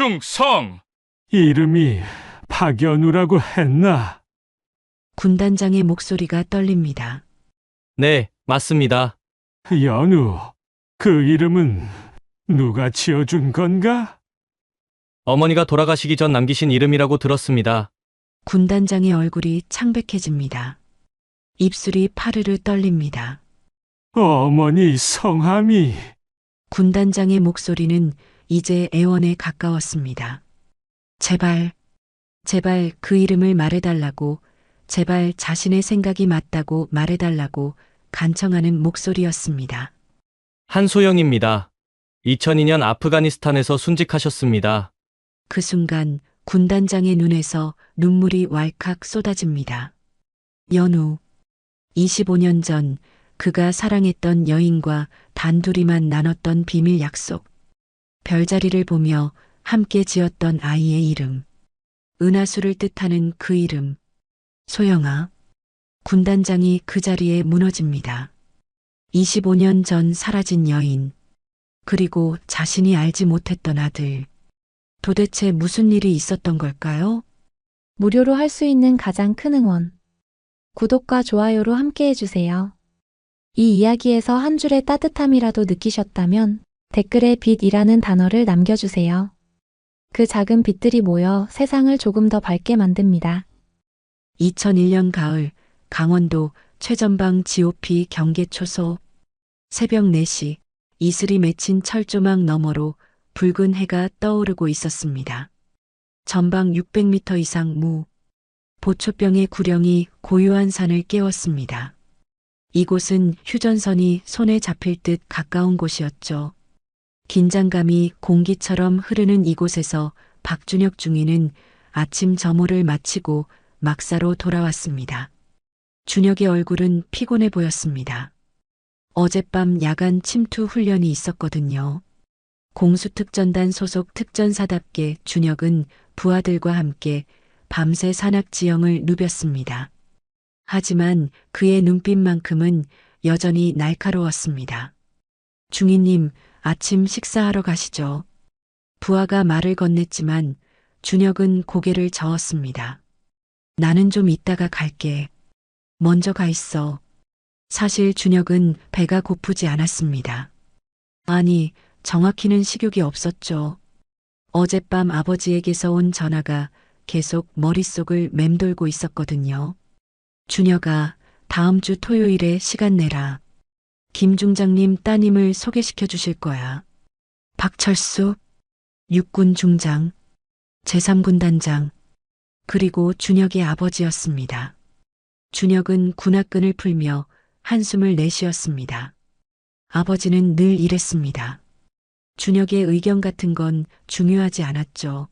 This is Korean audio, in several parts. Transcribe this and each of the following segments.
충성! 이름이 박연우라고 했나? 군단장의 목소리가 떨립니다. 네, 맞습니다. 연우, 그 이름은 누가 지어준 건가? 어머니가 돌아가시기 전 남기신 이름이라고 들었습니다. 군단장의 얼굴이 창백해집니다. 입술이 파르르 떨립니다. 어머니 성함이... 군단장의 목소리는 이제 애원에 가까웠습니다. 제발, 제발 그 이름을 말해달라고, 제발 자신의 생각이 맞다고 말해달라고 간청하는 목소리였습니다. 한소영입니다. 2002년 아프가니스탄에서 순직하셨습니다. 그 순간 군단장의 눈에서 눈물이 왈칵 쏟아집니다. 연우, 25년 전 그가 사랑했던 여인과 단둘이만 나눴던 비밀 약속. 별자리를 보며 함께 지었던 아이의 이름. 은하수를 뜻하는 그 이름. 소영아. 군단장이 그 자리에 무너집니다. 25년 전 사라진 여인. 그리고 자신이 알지 못했던 아들. 도대체 무슨 일이 있었던 걸까요? 무료로 할 수 있는 가장 큰 응원. 구독과 좋아요로 함께 해주세요. 이 이야기에서 한 줄의 따뜻함이라도 느끼셨다면 댓글에 빛이라는 단어를 남겨주세요. 그 작은 빛들이 모여 세상을 조금 더 밝게 만듭니다. 2001년 가을 강원도 최전방 GOP 경계초소 새벽 4시 이슬이 맺힌 철조망 너머로 붉은 해가 떠오르고 있었습니다. 전방 600m 이상 무 보초병의 구령이 고요한 산을 깨웠습니다. 이곳은 휴전선이 손에 잡힐 듯 가까운 곳이었죠. 긴장감이 공기처럼 흐르는 이곳에서 박준혁 중위는 아침 점호를 마치고 막사로 돌아왔습니다. 준혁의 얼굴은 피곤해 보였습니다. 어젯밤 야간 침투 훈련이 있었거든요. 공수특전단 소속 특전사답게 준혁은 부하들과 함께 밤새 산악지형을 누볐습니다. 하지만 그의 눈빛만큼은 여전히 날카로웠습니다. 중위님, 아침 식사하러 가시죠. 부하가 말을 건넸지만 준혁은 고개를 저었습니다. 나는 좀 이따가 갈게. 먼저 가 있어. 사실 준혁은 배가 고프지 않았습니다. 아니, 정확히는 식욕이 없었죠. 어젯밤 아버지에게서 온 전화가 계속 머릿속을 맴돌고 있었거든요. 준혁아, 다음 주 토요일에 시간 내라. 김 중장님 따님을 소개시켜 주실 거야. 박철수, 육군 중장, 제3군단장, 그리고 준혁의 아버지였습니다. 준혁은 군화끈을 풀며 한숨을 내쉬었습니다. 아버지는 늘 이랬습니다. 준혁의 의견 같은 건 중요하지 않았죠.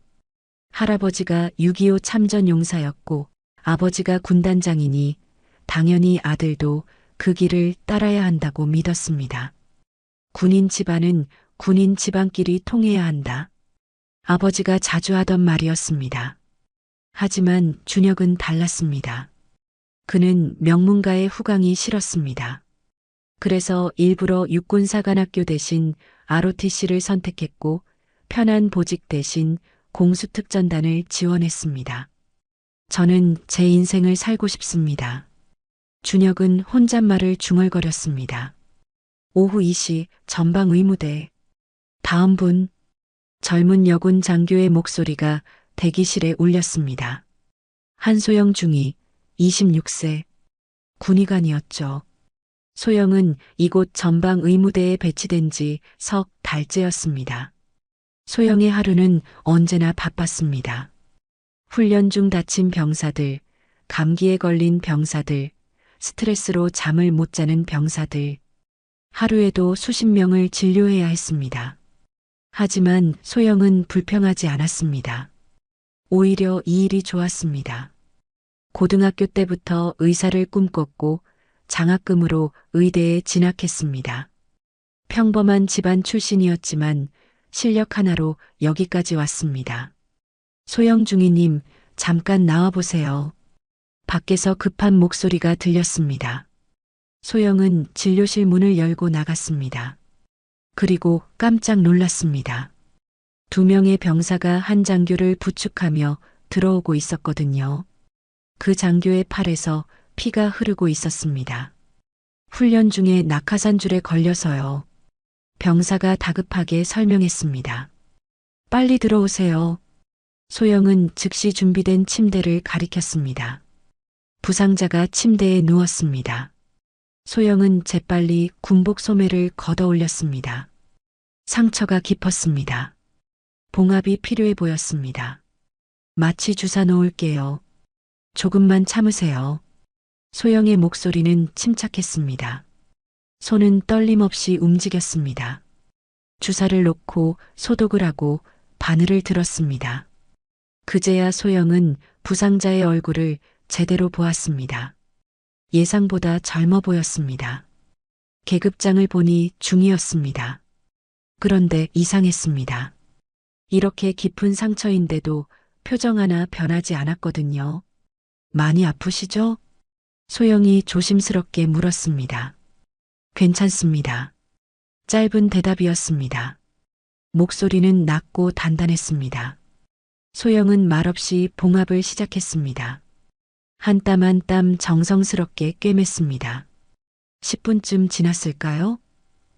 할아버지가 6.25 참전 용사였고 아버지가 군단장이니 당연히 아들도 그 길을 따라야 한다고 믿었습니다. 군인 집안은 군인 집안끼리 통해야 한다. 아버지가 자주 하던 말이었습니다. 하지만 준혁은 달랐습니다. 그는 명문가의 후광이 싫었습니다. 그래서 일부러 육군사관학교 대신 ROTC를 선택했고 편한 보직 대신 공수특전단을 지원했습니다. 저는 제 인생을 살고 싶습니다. 준혁은 혼잣말을 중얼거렸습니다. 오후 2시 전방 의무대. 다음 분. 젊은 여군 장교의 목소리가 대기실에 울렸습니다. 한소영 중위, 26세. 군의관이었죠. 소영은 이곳 전방 의무대에 배치된 지 석 달째였습니다. 소영의 하루는 언제나 바빴습니다. 훈련 중 다친 병사들, 감기에 걸린 병사들, 스트레스로 잠을 못 자는 병사들, 하루에도 수십 명을 진료해야 했습니다. 하지만 소영은 불평하지 않았습니다. 오히려 이 일이 좋았습니다. 고등학교 때부터 의사를 꿈꿨고 장학금으로 의대에 진학했습니다. 평범한 집안 출신이었지만 실력 하나로 여기까지 왔습니다. 소영 중위님, 잠깐 나와보세요. 밖에서 급한 목소리가 들렸습니다. 소영은 진료실 문을 열고 나갔습니다. 그리고 깜짝 놀랐습니다. 2명의 병사가 한 장교를 부축하며 들어오고 있었거든요. 그 장교의 팔에서 피가 흐르고 있었습니다. 훈련 중에 낙하산줄에 걸려서요. 병사가 다급하게 설명했습니다. 빨리 들어오세요. 소영은 즉시 준비된 침대를 가리켰습니다. 부상자가 침대에 누웠습니다. 소영은 재빨리 군복 소매를 걷어 올렸습니다. 상처가 깊었습니다. 봉합이 필요해 보였습니다. 마취 주사 놓을게요. 조금만 참으세요. 소영의 목소리는 침착했습니다. 손은 떨림 없이 움직였습니다. 주사를 놓고 소독을 하고 바늘을 들었습니다. 그제야 소영은 부상자의 얼굴을 제대로 보았습니다. 예상보다 젊어 보였습니다. 계급장을 보니 중이었습니다. 그런데 이상했습니다. 이렇게 깊은 상처인데도 표정 하나 변하지 않았거든요. 많이 아프시죠? 소영이 조심스럽게 물었습니다. 괜찮습니다. 짧은 대답이었습니다. 목소리는 낮고 단단했습니다. 소영은 말없이 봉합을 시작했습니다. 한 땀 한 땀 정성스럽게 꿰맸습니다. 10분쯤 지났을까요?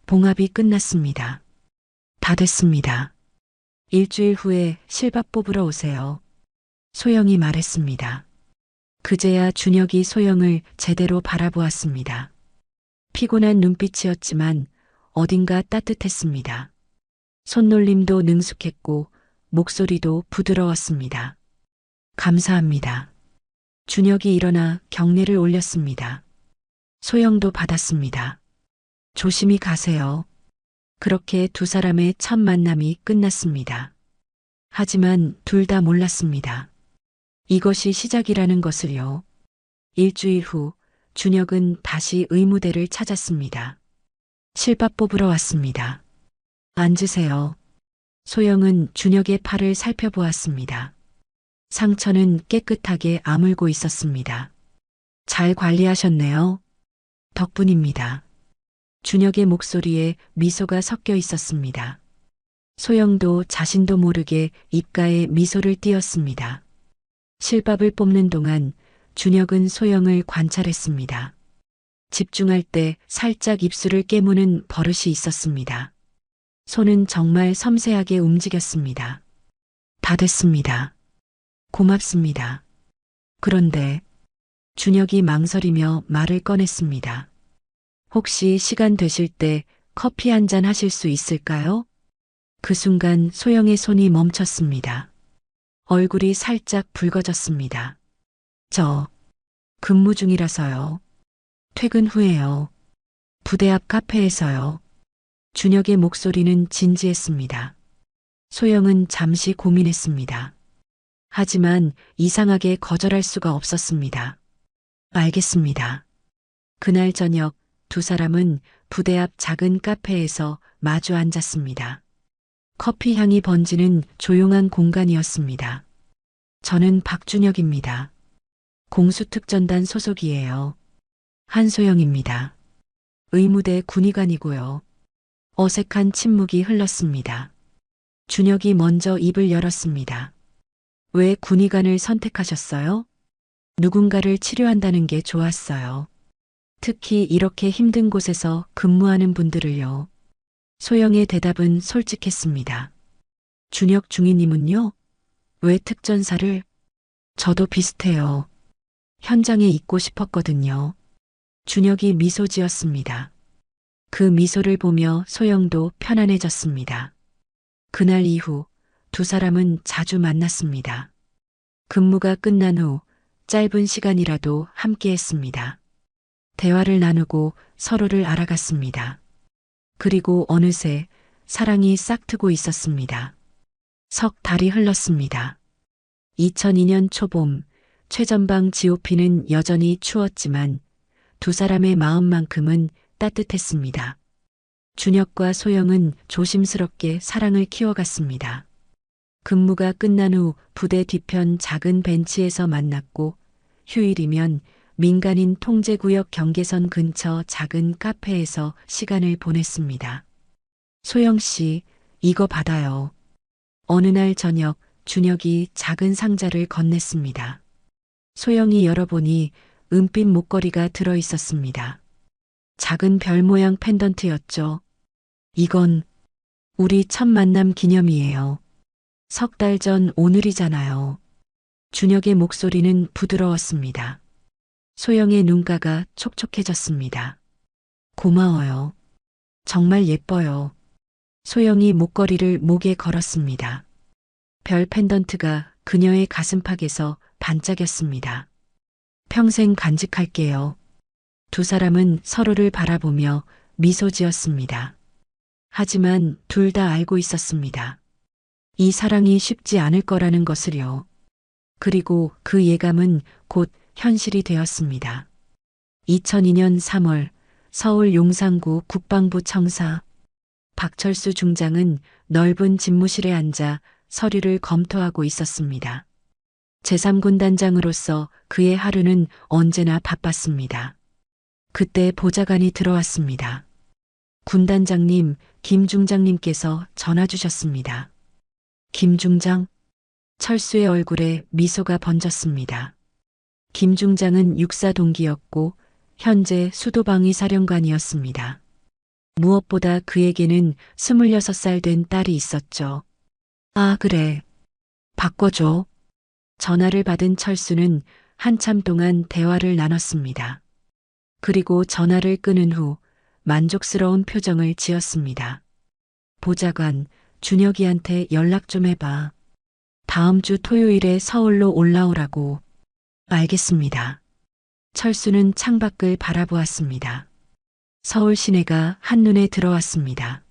봉합이 끝났습니다. 다 됐습니다. 일주일 후에 실밥 뽑으러 오세요. 소영이 말했습니다. 그제야 준혁이 소영을 제대로 바라보았습니다. 피곤한 눈빛이었지만 어딘가 따뜻했습니다. 손놀림도 능숙했고 목소리도 부드러웠습니다. 감사합니다. 준혁이 일어나 경례를 올렸습니다. 소영도 받았습니다. 조심히 가세요. 그렇게 두 사람의 첫 만남이 끝났습니다. 하지만 둘 다 몰랐습니다. 이것이 시작이라는 것을요. 일주일 후 준혁은 다시 의무대를 찾았습니다. 실밥 뽑으러 왔습니다. 앉으세요. 소영은 준혁의 팔을 살펴보았습니다. 상처는 깨끗하게 아물고 있었습니다. 잘 관리하셨네요. 덕분입니다. 준혁의 목소리에 미소가 섞여 있었습니다. 소영도 자신도 모르게 입가에 미소를 띄었습니다. 실밥을 뽑는 동안 준혁은 소영을 관찰했습니다. 집중할 때 살짝 입술을 깨무는 버릇이 있었습니다. 손은 정말 섬세하게 움직였습니다. 다 됐습니다. 고맙습니다. 그런데 준혁이 망설이며 말을 꺼냈습니다. 혹시 시간 되실 때 커피 한 잔 하실 수 있을까요? 그 순간 소영의 손이 멈췄습니다. 얼굴이 살짝 붉어졌습니다. 저 근무 중이라서요. 퇴근 후에요. 부대 앞 카페에서요. 준혁의 목소리는 진지했습니다. 소영은 잠시 고민했습니다. 하지만 이상하게 거절할 수가 없었습니다. 알겠습니다. 그날 저녁 두 사람은 부대 앞 작은 카페에서 마주 앉았습니다. 커피 향이 번지는 조용한 공간이었습니다. 저는 박준혁입니다. 공수특전단 소속이에요. 한소영입니다. 의무대 군의관이고요. 어색한 침묵이 흘렀습니다. 준혁이 먼저 입을 열었습니다. 왜 군의관을 선택하셨어요? 누군가를 치료한다는 게 좋았어요. 특히 이렇게 힘든 곳에서 근무하는 분들을요. 소영의 대답은 솔직했습니다. 준혁 중위님은요? 왜 특전사를? 저도 비슷해요. 현장에 있고 싶었거든요. 준혁이 미소 지었습니다. 그 미소를 보며 소영도 편안해졌습니다. 그날 이후 두 사람은 자주 만났습니다. 근무가 끝난 후 짧은 시간이라도 함께 했습니다. 대화를 나누고 서로를 알아갔습니다. 그리고 어느새 사랑이 싹트고 있었습니다. 석 달이 흘렀습니다. 2002년 초봄 최전방 GOP는 여전히 추웠지만 두 사람의 마음만큼은 따뜻했습니다. 준혁과 소영은 조심스럽게 사랑을 키워갔습니다. 근무가 끝난 후 부대 뒤편 작은 벤치에서 만났고 휴일이면 민간인 통제구역 경계선 근처 작은 카페에서 시간을 보냈습니다. 소영 씨, 이거 받아요. 어느 날 저녁 준혁이 작은 상자를 건넸습니다. 소영이 열어보니 은빛 목걸이가 들어 있었습니다. 작은 별 모양 펜던트였죠. 이건 우리 첫 만남 기념이에요. 석 달 전 오늘이잖아요. 준혁의 목소리는 부드러웠습니다. 소영의 눈가가 촉촉해졌습니다. 고마워요. 정말 예뻐요. 소영이 목걸이를 목에 걸었습니다. 별 펜던트가 그녀의 가슴팍에서 반짝였습니다. 평생 간직할게요. 두 사람은 서로를 바라보며 미소 지었습니다. 하지만 둘 다 알고 있었습니다. 이 사랑이 쉽지 않을 거라는 것을요. 그리고 그 예감은 곧 현실이 되었습니다. 2002년 3월 서울 용산구 국방부 청사 박철수 중장은 넓은 집무실에 앉아 서류를 검토하고 있었습니다. 제3군단장으로서 그의 하루는 언제나 바빴습니다. 그때 보좌관이 들어왔습니다. 군단장님, 김 중장님께서 전화 주셨습니다. 김 중장? 철수의 얼굴에 미소가 번졌습니다. 김 중장은 육사 동기였고 현재 수도방위 사령관이었습니다. 무엇보다 그에게는 26살 된 딸이 있었죠. 아, 그래. 바꿔줘. 전화를 받은 철수는 한참 동안 대화를 나눴습니다. 그리고 전화를 끊은 후 만족스러운 표정을 지었습니다. 보좌관, 준혁이한테 연락 좀 해봐. 다음 주 토요일에 서울로 올라오라고. 알겠습니다. 철수는 창밖을 바라보았습니다. 서울 시내가 한눈에 들어왔습니다.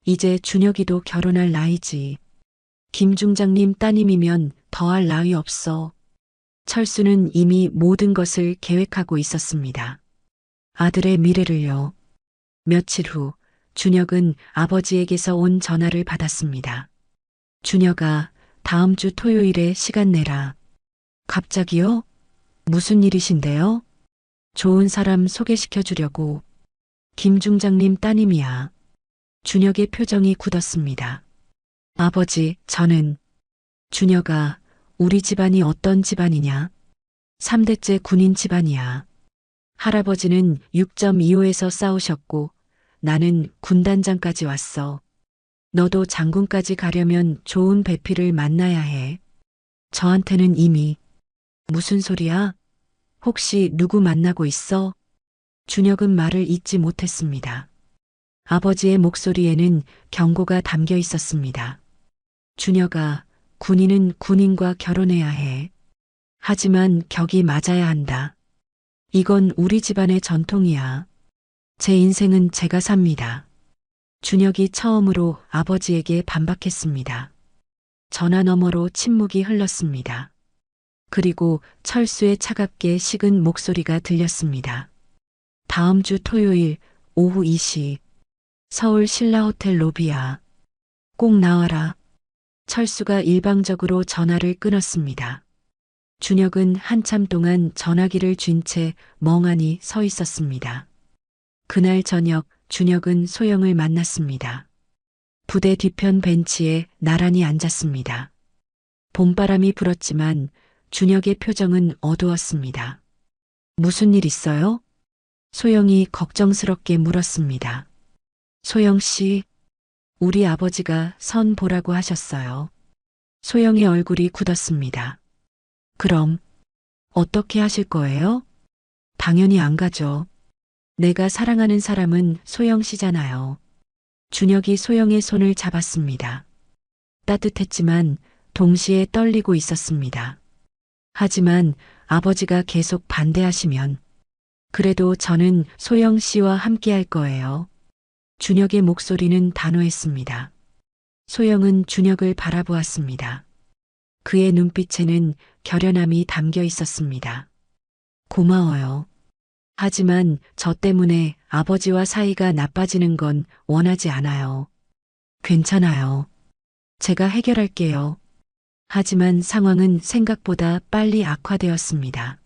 이제 준혁이도 결혼할 나이지. 김 중장님 따님이면 더할 나위 없어. 철수는 이미 모든 것을 계획하고 있었습니다. 아들의 미래를요. 며칠 후 준혁은 아버지에게서 온 전화를 받았습니다. 준혁아, 다음 주 토요일에 시간 내라. 갑자기요? 무슨 일이신데요? 좋은 사람 소개시켜 주려고. 김 중장님 따님이야. 준혁의 표정이 굳었습니다. 아버지, 저는. 준혁아, 우리 집안이 어떤 집안이냐? 3대째 군인 집안이야. 할아버지는 6.25에서 싸우셨고 나는 군단장까지 왔어. 너도 장군까지 가려면 좋은 배필을 만나야 해. 저한테는 이미. 무슨 소리야? 혹시 누구 만나고 있어? 준혁은 말을 잇지 못했습니다. 아버지의 목소리에는 경고가 담겨 있었습니다. 준혁아, 군인은 군인과 결혼해야 해. 하지만 격이 맞아야 한다. 이건 우리 집안의 전통이야. 제 인생은 제가 삽니다. 준혁이 처음으로 아버지에게 반박했습니다. 전화 너머로 침묵이 흘렀습니다. 그리고 철수의 차갑게 식은 목소리가 들렸습니다. 다음 주 토요일 오후 2시 서울 신라호텔 로비야. 꼭 나와라. 철수가 일방적으로 전화를 끊었습니다. 준혁은 한참 동안 전화기를 쥔 채 멍하니 서 있었습니다. 그날 저녁 준혁은 소영을 만났습니다. 부대 뒤편 벤치에 나란히 앉았습니다. 봄바람이 불었지만 준혁의 표정은 어두웠습니다. 무슨 일 있어요? 소영이 걱정스럽게 물었습니다. 소영 씨, 우리 아버지가 선 보라고 하셨어요. 소영의 얼굴이 굳었습니다. 그럼 어떻게 하실 거예요? 당연히 안 가죠. 내가 사랑하는 사람은 소영 씨잖아요. 준혁이 소영의 손을 잡았습니다. 따뜻했지만 동시에 떨리고 있었습니다. 하지만 아버지가 계속 반대하시면 그래도 저는 소영 씨와 함께 할 거예요. 준혁의 목소리는 단호했습니다. 소영은 준혁을 바라보았습니다. 그의 눈빛에는 결연함이 담겨 있었습니다. 고마워요. 하지만 저 때문에 아버지와 사이가 나빠지는 건 원하지 않아요. 괜찮아요. 제가 해결할게요. 하지만 상황은 생각보다 빨리 악화되었습니다.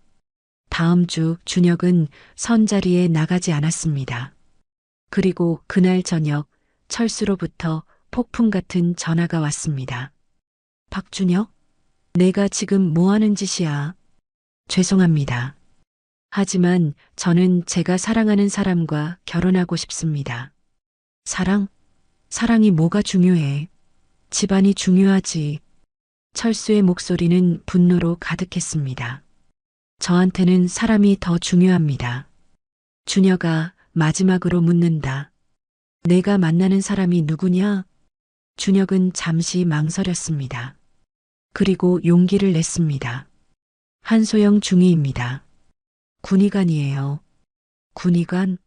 다음 주 준혁은 선자리에 나가지 않았습니다. 그리고 그날 저녁 철수로부터 폭풍 같은 전화가 왔습니다. 박준혁, 내가 지금 뭐 하는 짓이야? 죄송합니다. 하지만 저는 제가 사랑하는 사람과 결혼하고 싶습니다. 사랑? 사랑이 뭐가 중요해? 집안이 중요하지. 철수의 목소리는 분노로 가득했습니다. 저한테는 사람이 더 중요합니다. 준혁아, 마지막으로 묻는다. 내가 만나는 사람이 누구냐? 준혁은 잠시 망설였습니다. 그리고 용기를 냈습니다. 한소영 중위입니다. 군의관이에요. 군의관?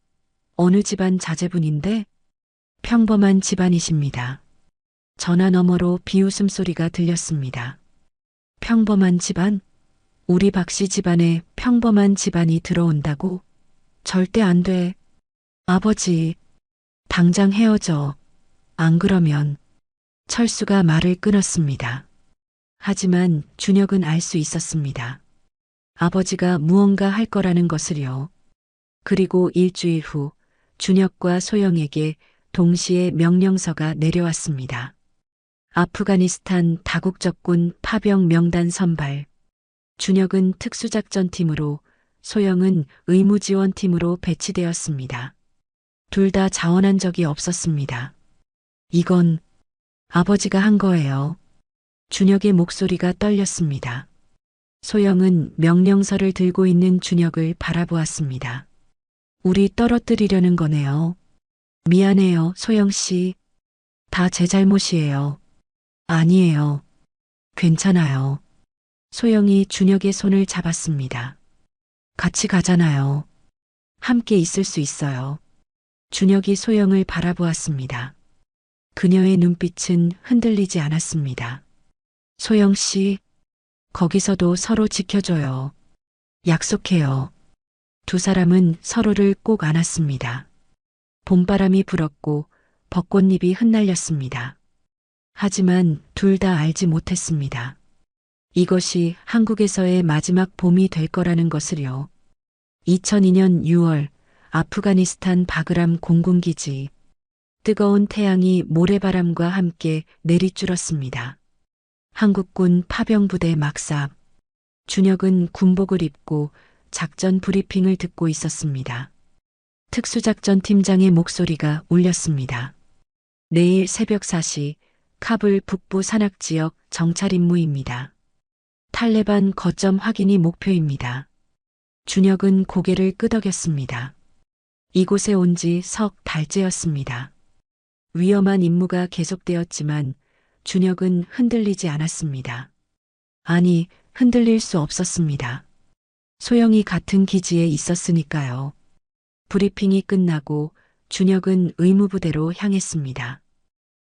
어느 집안 자제분인데? 평범한 집안이십니다. 전화 너머로 비웃음 소리가 들렸습니다. 평범한 집안? 우리 박씨 집안에 평범한 집안이 들어온다고? 절대 안 돼. 아버지, 당장 헤어져. 안 그러면. 철수가 말을 끊었습니다. 하지만 준혁은 알 수 있었습니다. 아버지가 무언가 할 거라는 것을요. 그리고 일주일 후 준혁과 소영에게 동시에 명령서가 내려왔습니다. 아프가니스탄 다국적군 파병 명단 선발. 준혁은 특수작전팀으로, 소영은 의무지원팀으로 배치되었습니다. 둘 다 자원한 적이 없었습니다. 이건 아버지가 한 거예요. 준혁의 목소리가 떨렸습니다. 소영은 명령서를 들고 있는 준혁을 바라보았습니다. 우리 떨어뜨리려는 거네요. 미안해요, 소영 씨. 다 제 잘못이에요. 아니에요. 괜찮아요. 소영이 준혁의 손을 잡았습니다. 같이 가잖아요. 함께 있을 수 있어요. 준혁이 소영을 바라보았습니다. 그녀의 눈빛은 흔들리지 않았습니다. 소영 씨, 거기서도 서로 지켜줘요. 약속해요. 두 사람은 서로를 꼭 안았습니다. 봄바람이 불었고 벚꽃잎이 흩날렸습니다. 하지만 둘 다 알지 못했습니다. 이것이 한국에서의 마지막 봄이 될 거라는 것을요. 2002년 6월 아프가니스탄 바그람 공군기지. 뜨거운 태양이 모래바람과 함께 내리줄었습니다. 한국군 파병부대 막삽. 준혁은 군복을 입고 작전 브리핑을 듣고 있었습니다. 특수작전 팀장의 목소리가 울렸습니다. 내일 새벽 4시 카불 북부 산악지역 정찰 임무입니다. 탈레반 거점 확인이 목표입니다. 준혁은 고개를 끄덕였습니다. 이곳에 온 지 석 달째였습니다. 위험한 임무가 계속되었지만 준혁은 흔들리지 않았습니다. 아니, 흔들릴 수 없었습니다. 소영이 같은 기지에 있었으니까요. 브리핑이 끝나고 준혁은 의무부대로 향했습니다.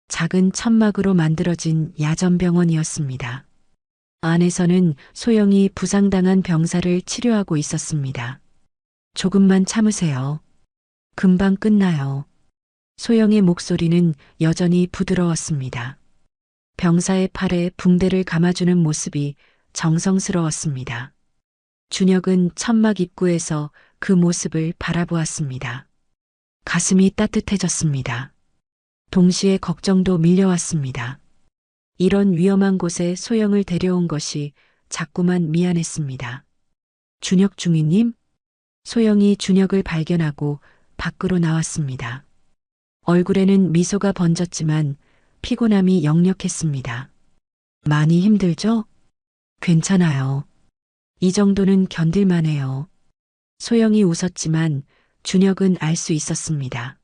작은 천막으로 만들어진 야전병원이었습니다. 안에서는 소영이 부상당한 병사를 치료하고 있었습니다. 조금만 참으세요. 금방 끝나요. 소영의 목소리는 여전히 부드러웠습니다. 병사의 팔에 붕대를 감아주는 모습이 정성스러웠습니다. 준혁은 천막 입구에서 그 모습을 바라보았습니다. 가슴이 따뜻해졌습니다. 동시에 걱정도 밀려왔습니다. 이런 위험한 곳에 소영을 데려온 것이 자꾸만 미안했습니다. 준혁 중위님? 소영이 준혁을 발견하고 밖으로 나왔습니다. 얼굴에는 미소가 번졌지만 피곤함이 역력했습니다. 많이 힘들죠? 괜찮아요. 이 정도는 견딜만해요. 소영이 웃었지만 준혁은 알 수 있었습니다.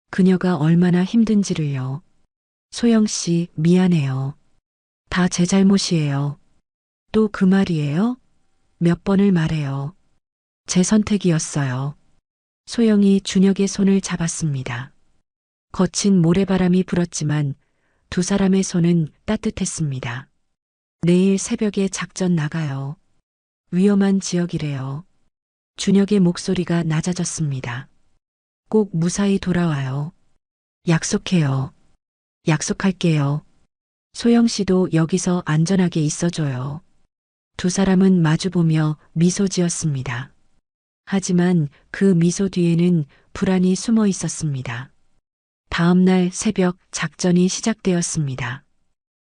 그녀가 얼마나 힘든지를요. 소영 씨, 미안해요. 다 제 잘못이에요. 또 그 말이에요? 몇 번을 말해요. 제 선택이었어요. 소영이 준혁의 손을 잡았습니다. 거친 모래바람이 불었지만 두 사람의 손은 따뜻했습니다. 내일 새벽에 작전 나가요. 위험한 지역이래요. 준혁의 목소리가 낮아졌습니다. 꼭 무사히 돌아와요. 약속해요. 약속할게요. 소영 씨도 여기서 안전하게 있어줘요. 두 사람은 마주보며 미소 지었습니다. 하지만 그 미소 뒤에는 불안이 숨어 있었습니다. 다음 날 새벽 작전이 시작되었습니다.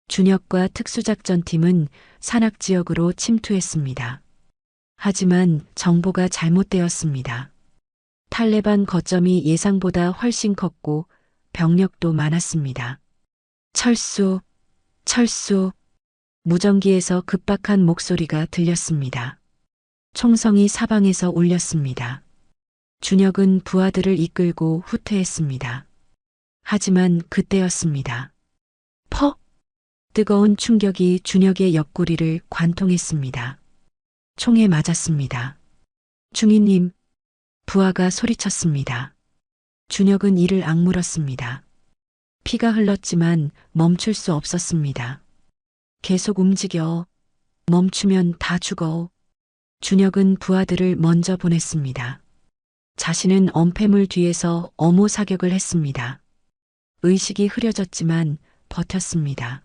준혁과 특수작전팀은 산악 지역으로 침투했습니다. 하지만 정보가 잘못되었습니다. 탈레반 거점이 예상보다 훨씬 컸고 병력도 많았습니다. 철수, 철수. 무전기에서 급박한 목소리가 들렸습니다. 총성이 사방에서 울렸습니다. 준혁은 부하들을 이끌고 후퇴했습니다. 하지만 그때였습니다. 퍽! 뜨거운 충격이 준혁의 옆구리를 관통했습니다. 총에 맞았습니다. 중위님, 부하가 소리쳤습니다. 준혁은 이를 악물었습니다. 피가 흘렀지만 멈출 수 없었습니다. 계속 움직여. 멈추면 다 죽어. 준혁은 부하들을 먼저 보냈습니다. 자신은 엄폐물 뒤에서 엄호 사격을 했습니다. 의식이 흐려졌지만 버텼습니다.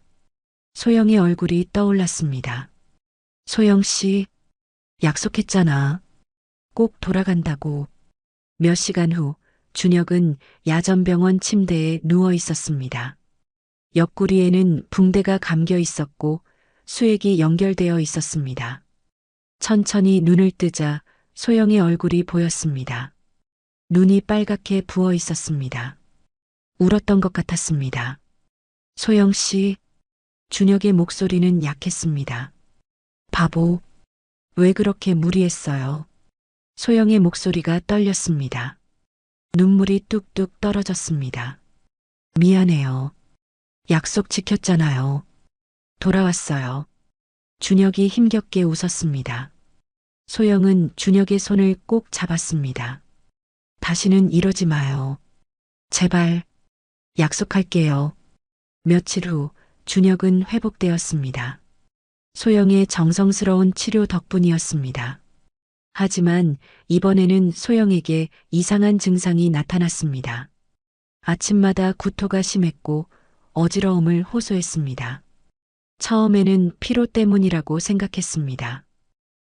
소영의 얼굴이 떠올랐습니다. 소영 씨, 약속했잖아. 꼭 돌아간다고. 몇 시간 후 준혁은 야전병원 침대에 누워 있었습니다. 옆구리에는 붕대가 감겨 있었고 수액이 연결되어 있었습니다. 천천히 눈을 뜨자 소영의 얼굴이 보였습니다. 눈이 빨갛게 부어 있었습니다. 울었던 것 같았습니다. 소영 씨, 준혁의 목소리는 약했습니다. 바보, 왜 그렇게 무리했어요? 소영의 목소리가 떨렸습니다. 눈물이 뚝뚝 떨어졌습니다. 미안해요. 약속 지켰잖아요. 돌아왔어요. 준혁이 힘겹게 웃었습니다. 소영은 준혁의 손을 꼭 잡았습니다. 다시는 이러지 마요. 제발, 약속할게요. 며칠 후 준혁은 회복되었습니다. 소영의 정성스러운 치료 덕분이었습니다. 하지만 이번에는 소영에게 이상한 증상이 나타났습니다. 아침마다 구토가 심했고 어지러움을 호소했습니다. 처음에는 피로 때문이라고 생각했습니다.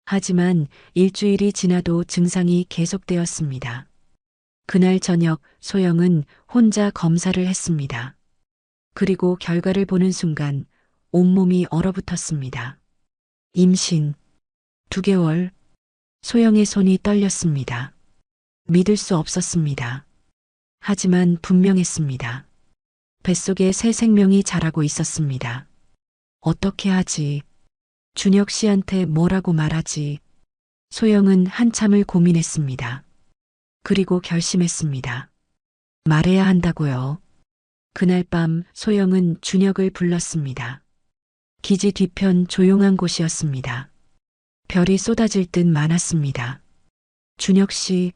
하지만 일주일이 지나도 증상이 계속되었습니다. 그날 저녁 소영은 혼자 검사를 했습니다. 그리고 결과를 보는 순간 온몸이 얼어붙었습니다. 임신 2개월. 소영의 손이 떨렸습니다. 믿을 수 없었습니다. 하지만 분명했습니다. 뱃속에 새 생명이 자라고 있었습니다. 어떻게 하지? 준혁 씨한테 뭐라고 말하지? 소영은 한참을 고민했습니다. 그리고 결심했습니다. 말해야 한다고요. 그날 밤 소영은 준혁을 불렀습니다. 기지 뒤편 조용한 곳이었습니다. 별이 쏟아질 듯 많았습니다. 준혁 씨,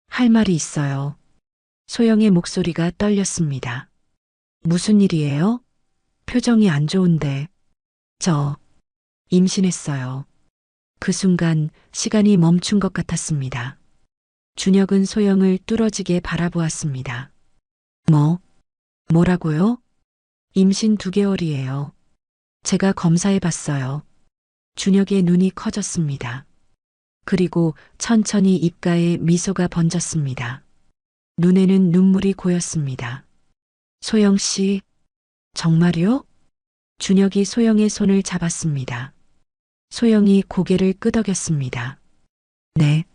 할 말이 있어요. 소영의 목소리가 떨렸습니다. 무슨 일이에요? 표정이 안 좋은데. 저, 임신했어요. 그 순간 시간이 멈춘 것 같았습니다. 준혁은 소영을 뚫어지게 바라보았습니다. 뭐라고요? 임신 2개월이에요. 제가 검사해봤어요. 준혁의 눈이 커졌습니다. 그리고 천천히 입가에 미소가 번졌습니다. 눈에는 눈물이 고였습니다. 소영 씨, 정말요? 준혁이 소영의 손을 잡았습니다. 소영이 고개를 끄덕였습니다. 네,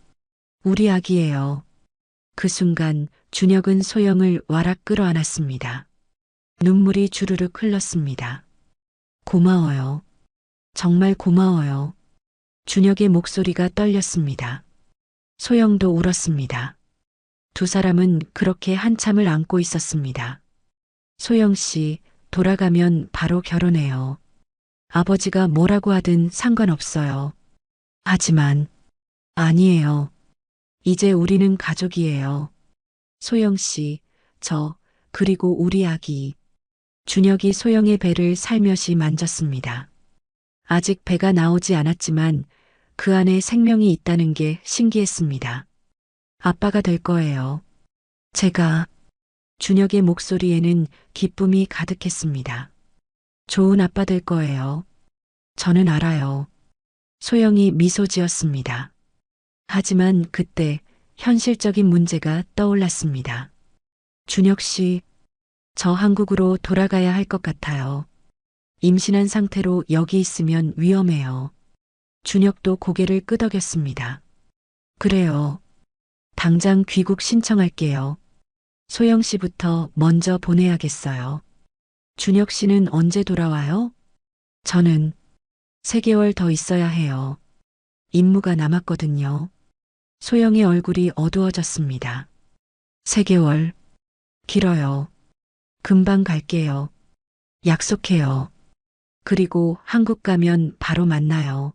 우리 아기예요. 그 순간 준혁은 소영을 와락 끌어안았습니다. 눈물이 주르륵 흘렀습니다. 고마워요. 정말 고마워요. 준혁의 목소리가 떨렸습니다. 소영도 울었습니다. 두 사람은 그렇게 한참을 안고 있었습니다. 소영 씨, 돌아가면 바로 결혼해요. 아버지가 뭐라고 하든 상관없어요. 하지만, 아니에요. 이제 우리는 가족이에요. 소영 씨, 그리고 우리 아기. 준혁이 소영의 배를 살며시 만졌습니다. 아직 배가 나오지 않았지만 그 안에 생명이 있다는 게 신기했습니다. 아빠가 될 거예요. 제가. 준혁의 목소리에는 기쁨이 가득했습니다. 좋은 아빠 될 거예요. 저는 알아요. 소영이 미소 지었습니다. 하지만 그때 현실적인 문제가 떠올랐습니다. 준혁 씨, 저 한국으로 돌아가야 할 것 같아요. 임신한 상태로 여기 있으면 위험해요. 준혁도 고개를 끄덕였습니다. 그래요. 당장 귀국 신청할게요. 소영 씨부터 먼저 보내야겠어요. 준혁 씨는 언제 돌아와요? 저는 3개월 더 있어야 해요. 임무가 남았거든요. 소영의 얼굴이 어두워졌습니다. 3개월. 길어요. 금방 갈게요. 약속해요. 그리고 한국 가면 바로 만나요.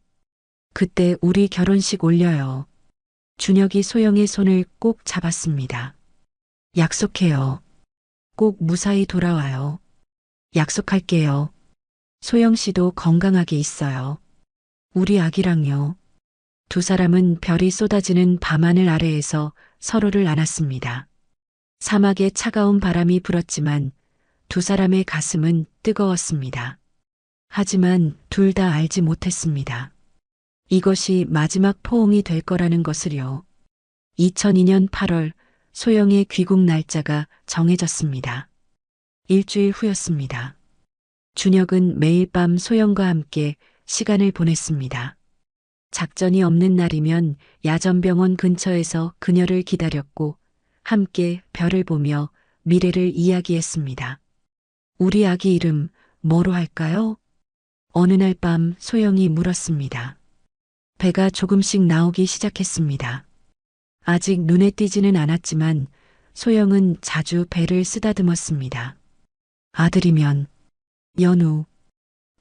그때 우리 결혼식 올려요. 준혁이 소영의 손을 꼭 잡았습니다. 약속해요. 꼭 무사히 돌아와요. 약속할게요. 소영 씨도 건강하게 있어요. 우리 아기랑요. 두 사람은 별이 쏟아지는 밤하늘 아래에서 서로를 안았습니다. 사막에 차가운 바람이 불었지만 두 사람의 가슴은 뜨거웠습니다. 하지만 둘 다 알지 못했습니다. 이것이 마지막 포옹이 될 거라는 것을요. 2002년 8월 소영의 귀국 날짜가 정해졌습니다. 일주일 후였습니다. 준혁은 매일 밤 소영과 함께 시간을 보냈습니다. 작전이 없는 날이면 야전병원 근처에서 그녀를 기다렸고 함께 별을 보며 미래를 이야기했습니다. 우리 아기 이름 뭐로 할까요? 어느 날 밤 소영이 물었습니다. 배가 조금씩 나오기 시작했습니다. 아직 눈에 띄지는 않았지만 소영은 자주 배를 쓰다듬었습니다. 아들이면 연우,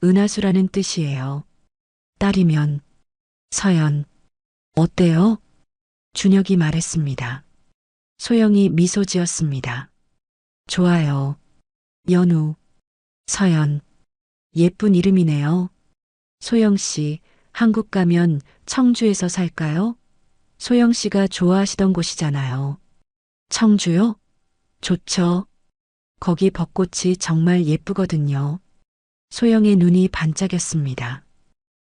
은하수라는 뜻이에요. 딸이면 서연. 어때요? 준혁이 말했습니다. 소영이 미소 지었습니다. 좋아요. 연우, 서연. 예쁜 이름이네요. 소영 씨, 한국 가면 청주에서 살까요? 소영 씨가 좋아하시던 곳이잖아요. 청주요? 좋죠. 거기 벚꽃이 정말 예쁘거든요. 소영의 눈이 반짝였습니다.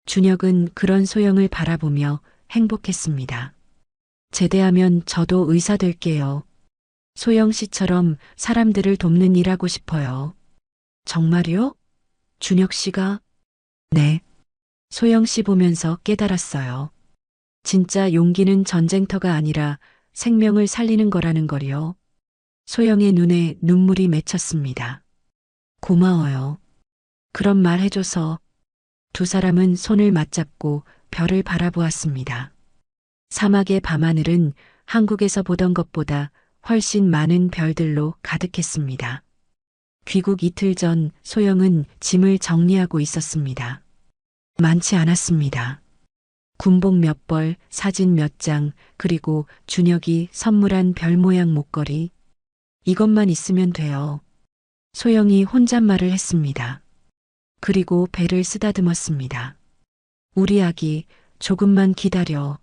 준혁은 그런 소영을 바라보며 행복했습니다. 제대하면 저도 의사 될게요. 소영 씨처럼 사람들을 돕는 일 하고 싶어요. 정말요? 준혁 씨가? 네. 소영 씨 보면서 깨달았어요. 진짜 용기는 전쟁터가 아니라 생명을 살리는 거라는 걸요. 소영의 눈에 눈물이 맺혔습니다. 고마워요. 그런 말 해줘서. 두 사람은 손을 맞잡고 별을 바라보았습니다. 사막의 밤하늘은 한국에서 보던 것보다 훨씬 많은 별들로 가득했습니다. 귀국 이틀 전 소영은 짐을 정리하고 있었습니다. 많지 않았습니다. 군복 몇 벌, 사진 몇 장, 그리고 준혁이 선물한 별 모양 목걸이. 이것만 있으면 돼요. 소영이 혼잣말을 했습니다. 그리고 배를 쓰다듬었습니다. 우리 아기, 조금만 기다려.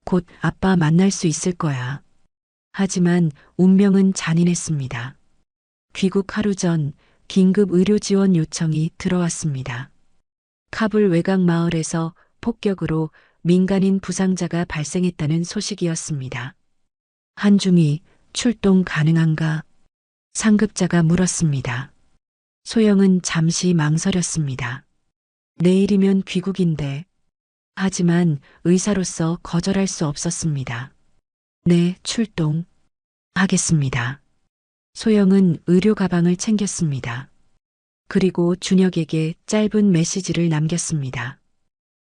곧 아빠 만날 수 있을 거야. 하지만 운명은 잔인했습니다. 귀국 하루 전 긴급 의료 지원 요청이 들어왔습니다. 카불 외곽 마을에서 폭격으로 민간인 부상자가 발생했다는 소식이었습니다. 한중이 출동 가능한가? 상급자가 물었습니다. 소영은 잠시 망설였습니다. 내일이면 귀국인데. 하지만 의사로서 거절할 수 없었습니다. 네, 출동. 하겠습니다. 소영은 의료 가방을 챙겼습니다. 그리고 준혁에게 짧은 메시지를 남겼습니다.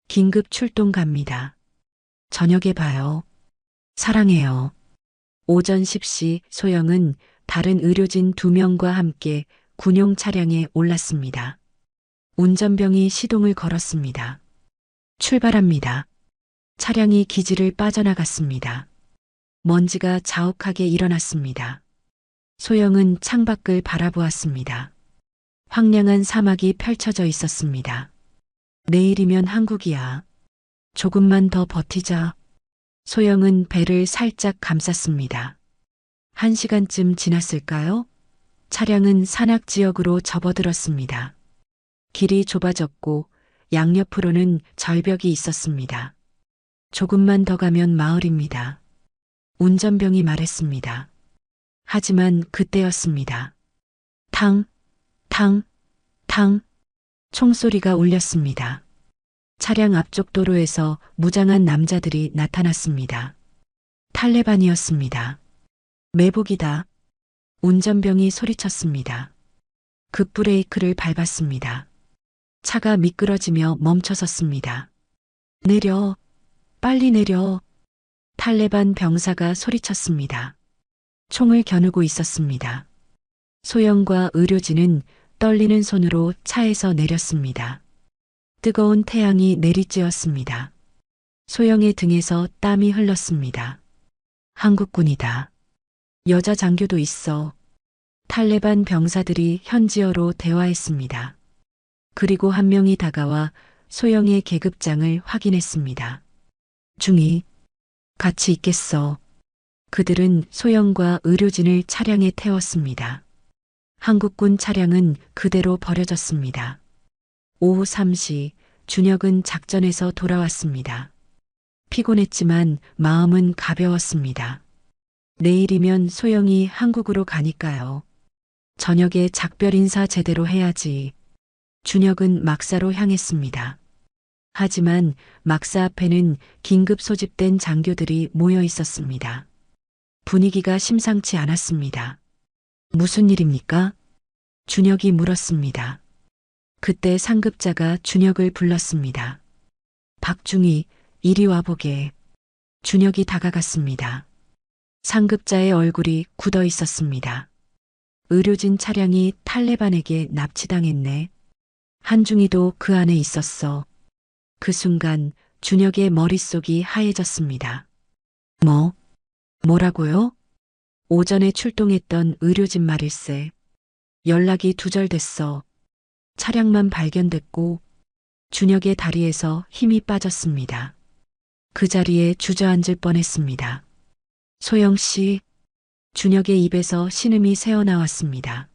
긴급 출동 갑니다. 저녁에 봐요. 사랑해요. 오전 10시 소영은 다른 의료진 2명과 함께 군용 차량에 올랐습니다. 운전병이 시동을 걸었습니다. 출발합니다. 차량이 기지를 빠져나갔습니다. 먼지가 자욱하게 일어났습니다. 소영은 창밖을 바라보았습니다. 황량한 사막이 펼쳐져 있었습니다. 내일이면 한국이야. 조금만 더 버티자. 소영은 배를 살짝 감쌌습니다. 1시간쯤 지났을까요? 차량은 산악 지역으로 접어들었습니다. 길이 좁아졌고 양옆으로는 절벽이 있었습니다. 조금만 더 가면 마을입니다. 운전병이 말했습니다. 하지만 그때였습니다. 탕, 탕, 탕. 총소리가 울렸습니다. 차량 앞쪽 도로에서 무장한 남자들이 나타났습니다. 탈레반이었습니다. 매복이다. 운전병이 소리쳤습니다. 급브레이크를 밟았습니다. 차가 미끄러지며 멈춰섰습니다. 내려, 빨리 내려. 탈레반 병사가 소리쳤습니다. 총을 겨누고 있었습니다. 소영과 의료진은 떨리는 손으로 차에서 내렸습니다. 뜨거운 태양이 내리쬐었습니다. 소영의 등에서 땀이 흘렀습니다. 한국군이다. 여자 장교도 있어. 탈레반 병사들이 현지어로 대화했습니다. 그리고 한 명이 다가와 소영의 계급장을 확인했습니다. 중이 같이 있겠어. 그들은 소영과 의료진을 차량에 태웠습니다. 한국군 차량은 그대로 버려졌습니다. 오후 3시 준혁은 작전에서 돌아왔습니다. 피곤했지만 마음은 가벼웠습니다. 내일이면 소영이 한국으로 가니까요. 저녁에 작별 인사 제대로 해야지. 준혁은 막사로 향했습니다. 하지만 막사 앞에는 긴급 소집된 장교들이 모여 있었습니다. 분위기가 심상치 않았습니다. 무슨 일입니까? 준혁이 물었습니다. 그때 상급자가 준혁을 불렀습니다. 박중희, 이리 와보게. 준혁이 다가갔습니다. 상급자의 얼굴이 굳어 있었습니다. 의료진 차량이 탈레반에게 납치당했네. 한중희도 그 안에 있었어. 그 순간 준혁의 머릿속이 하얘졌습니다. 뭐라고요? 오전에 출동했던 의료진 말일세. 연락이 두절됐어. 차량만 발견됐고 준혁의 다리에서 힘이 빠졌습니다. 그 자리에 주저앉을 뻔했습니다. 소영 씨, 준혁의 입에서 신음이 새어나왔습니다.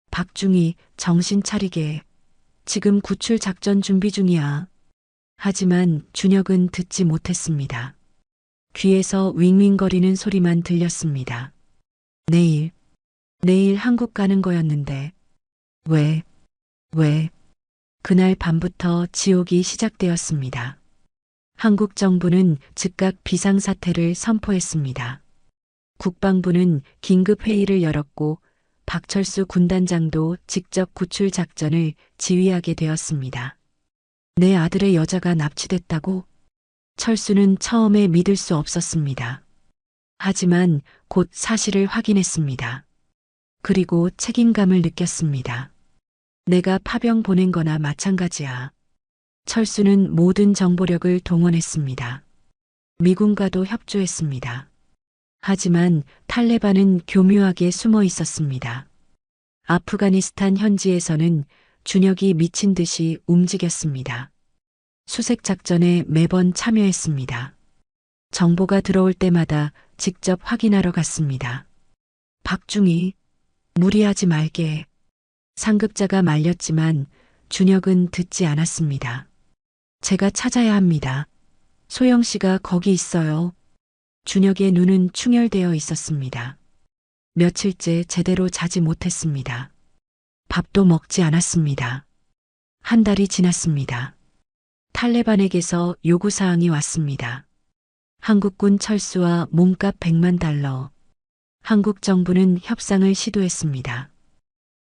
박중희, 정신 차리게. 지금 구출 작전 준비 중이야. 하지만 준혁은 듣지 못했습니다. 귀에서 윙윙거리는 소리만 들렸습니다. 내일 한국 가는 거였는데. 왜? 그날 밤부터 지옥이 시작되었습니다. 한국 정부는 즉각 비상사태를 선포했습니다. 국방부는 긴급회의를 열었고 박철수 군단장도 직접 구출 작전을 지휘하게 되었습니다. 내 아들의 여자가 납치됐다고? 철수는 처음에 믿을 수 없었습니다. 하지만 곧 사실을 확인했습니다. 그리고 책임감을 느꼈습니다. 내가 파병 보낸 거나 마찬가지야. 철수는 모든 정보력을 동원했습니다. 미군과도 협조했습니다. 하지만 탈레반은 교묘하게 숨어 있었습니다. 아프가니스탄 현지에서는 준혁이 미친 듯이 움직였습니다. 수색 작전에 매번 참여했습니다. 정보가 들어올 때마다 직접 확인하러 갔습니다. 박중희, 무리하지 말게. 상급자가 말렸지만 준혁은 듣지 않았습니다. 제가 찾아야 합니다. 소영 씨가 거기 있어요. 준혁의 눈은 충혈되어 있었습니다. 며칠째 제대로 자지 못했습니다. 밥도 먹지 않았습니다. 한 달이 지났습니다. 탈레반에게서 요구사항이 왔습니다. 한국군 철수와 몸값 100만 달러. 한국 정부는 협상을 시도했습니다.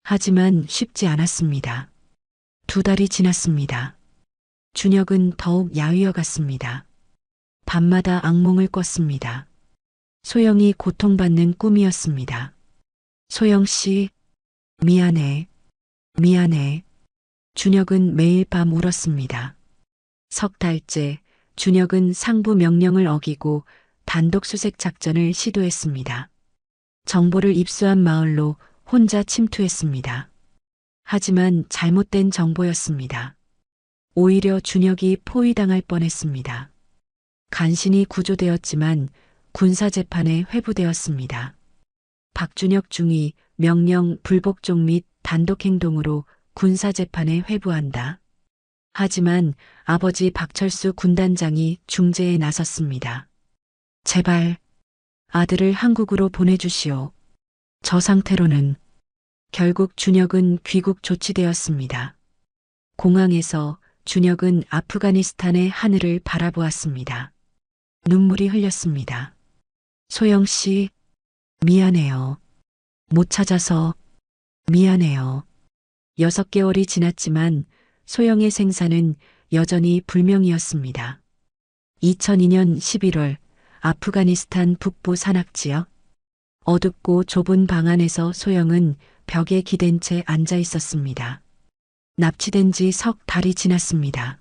하지만 쉽지 않았습니다. 2달이 지났습니다. 준혁은 더욱 야위어 갔습니다. 밤마다 악몽을 꿨습니다. 소영이 고통받는 꿈이었습니다. 소영 씨, 미안해. 준혁은 매일 밤 울었습니다. 3달째 준혁은 상부 명령을 어기고 단독 수색 작전을 시도했습니다. 정보를 입수한 마을로 혼자 침투했습니다. 하지만 잘못된 정보였습니다. 오히려 준혁이 포위당할 뻔했습니다. 간신히 구조되었지만 군사재판에 회부되었습니다. 박준혁 중위 명령 불복종 및 단독행동으로 군사재판에 회부한다. 하지만 아버지 박철수 군단장이 중재에 나섰습니다. 제발 아들을 한국으로 보내주시오. 저 상태로는 결국 준혁은 귀국 조치되었습니다. 공항에서 준혁은 아프가니스탄의 하늘을 바라보았습니다. 눈물이 흘렸습니다. 소영 씨, 미안해요. 못 찾아서 미안해요. 6개월이 지났지만 소영의 생사는 여전히 불명이었습니다. 2002년 11월 아프가니스탄 북부 산악지역 어둡고 좁은 방 안에서 소영은 벽에 기댄 채 앉아 있었습니다. 납치된 지 석 달이 지났습니다.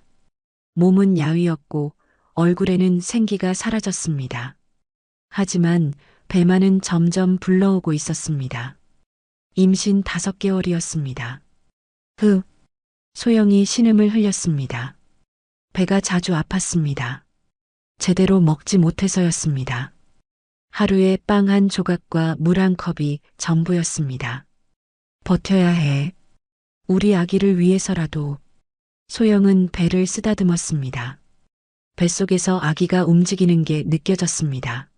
몸은 야위었고 얼굴에는 생기가 사라졌습니다. 하지만 배만은 점점 불러오고 있었습니다. 임신 5개월이었습니다. 소영이 신음을 흘렸습니다. 배가 자주 아팠습니다. 제대로 먹지 못해서였습니다. 하루에 빵 한 조각과 물 한 컵이 전부였습니다. 버텨야 해. 우리 아기를 위해서라도. 소영은 배를 쓰다듬었습니다. 뱃속에서 아기가 움직이는 게 느껴졌습니다.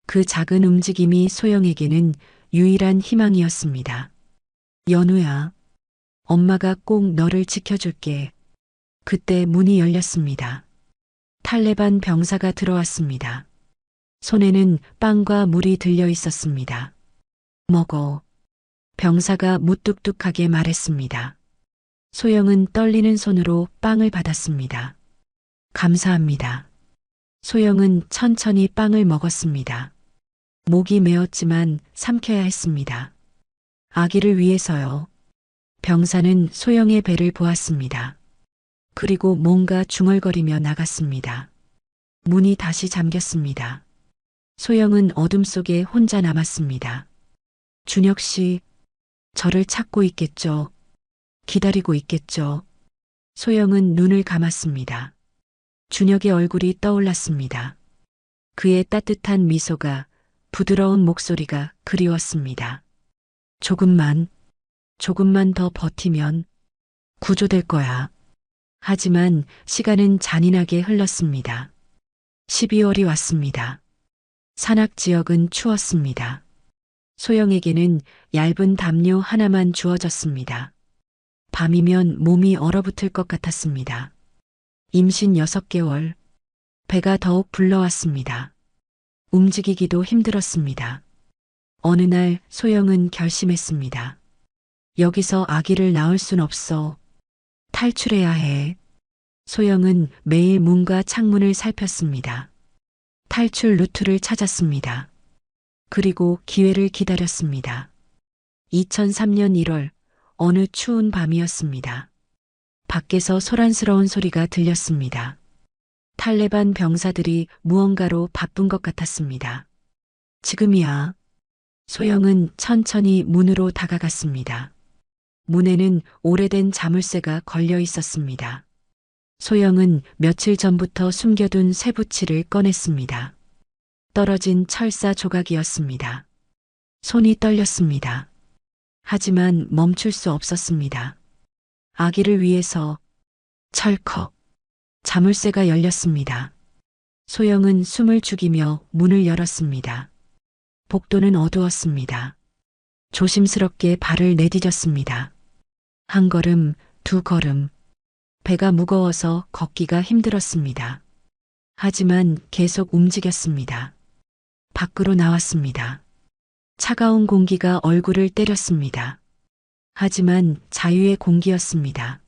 그 작은 움직임이 소영에게는 유일한 희망이었습니다. 연우야, 엄마가 꼭 너를 지켜줄게. 그때 문이 열렸습니다. 탈레반 병사가 들어왔습니다. 손에는 빵과 물이 들려 있었습니다. 먹어. 병사가 무뚝뚝하게 말했습니다. 소영은 떨리는 손으로 빵을 받았습니다. 감사합니다. 소영은 천천히 빵을 먹었습니다. 목이 메었지만 삼켜야 했습니다. 아기를 위해서요. 병사는 소영의 배를 보았습니다. 그리고 뭔가 중얼거리며 나갔습니다. 문이 다시 잠겼습니다. 소영은 어둠 속에 혼자 남았습니다. 준혁 씨, 저를 찾고 있겠죠. 기다리고 있겠죠. 소영은 눈을 감았습니다. 준혁의 얼굴이 떠올랐습니다. 그의 따뜻한 미소가, 부드러운 목소리가 그리웠습니다. 조금만 더 버티면 구조될 거야. 하지만 시간은 잔인하게 흘렀습니다. 12월이 왔습니다. 산악 지역은 추웠습니다. 소영에게는 얇은 담요 하나만 주어졌습니다. 밤이면 몸이 얼어붙을 것 같았습니다. 임신 6개월. 배가 더욱 불러왔습니다. 움직이기도 힘들었습니다. 어느 날 소영은 결심했습니다. 여기서 아기를 낳을 순 없어. 탈출해야 해. 소영은 매일 문과 창문을 살폈습니다. 탈출 루트를 찾았습니다. 그리고 기회를 기다렸습니다. 2003년 1월 어느 추운 밤이었습니다. 밖에서 소란스러운 소리가 들렸습니다. 탈레반 병사들이 무언가로 바쁜 것 같았습니다. 지금이야. 소영은 천천히 문으로 다가갔습니다. 문에는 오래된 자물쇠가 걸려 있었습니다. 소영은 며칠 전부터 숨겨둔 쇠붙이를 꺼냈습니다. 떨어진 철사 조각이었습니다. 손이 떨렸습니다. 하지만 멈출 수 없었습니다. 아기를 위해서. 철컥. 자물쇠가 열렸습니다. 소영은 숨을 죽이며 문을 열었습니다. 복도는 어두웠습니다. 조심스럽게 발을 내디뎠습니다. 한 걸음, 두 걸음. 배가 무거워서 걷기가 힘들었습니다. 하지만 계속 움직였습니다. 밖으로 나왔습니다. 차가운 공기가 얼굴을 때렸습니다. 하지만 자유의 공기였습니다.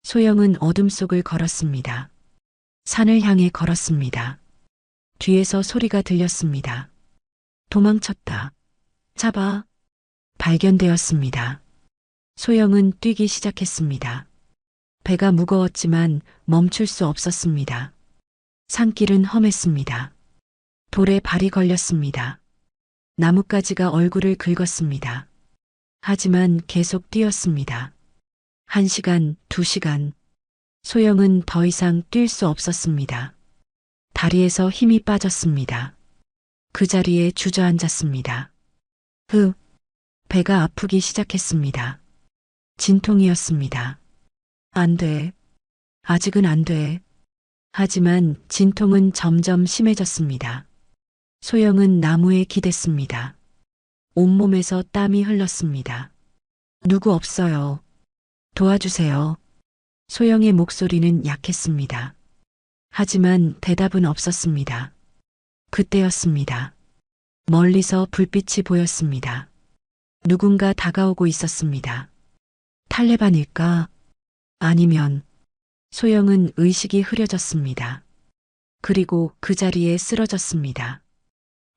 소영은 어둠 속을 걸었습니다. 산을 향해 걸었습니다. 뒤에서 소리가 들렸습니다. 도망쳤다. 잡아. 발견되었습니다. 소영은 뛰기 시작했습니다. 배가 무거웠지만 멈출 수 없었습니다. 산길은 험했습니다. 돌에 발이 걸렸습니다. 나뭇가지가 얼굴을 긁었습니다. 하지만 계속 뛰었습니다. 1시간, 2시간. 소영은 더 이상 뛸 수 없었습니다. 다리에서 힘이 빠졌습니다. 그 자리에 주저앉았습니다. 배가 아프기 시작했습니다. 진통이었습니다. 안 돼. 아직은 안 돼. 하지만 진통은 점점 심해졌습니다. 소영은 나무에 기댔습니다. 온몸에서 땀이 흘렀습니다. 누구 없어요. 도와주세요. 소영의 목소리는 약했습니다. 하지만 대답은 없었습니다. 그때였습니다. 멀리서 불빛이 보였습니다. 누군가 다가오고 있었습니다. 탈레반일까? 아니면 소영은 의식이 흐려졌습니다. 그리고 그 자리에 쓰러졌습니다.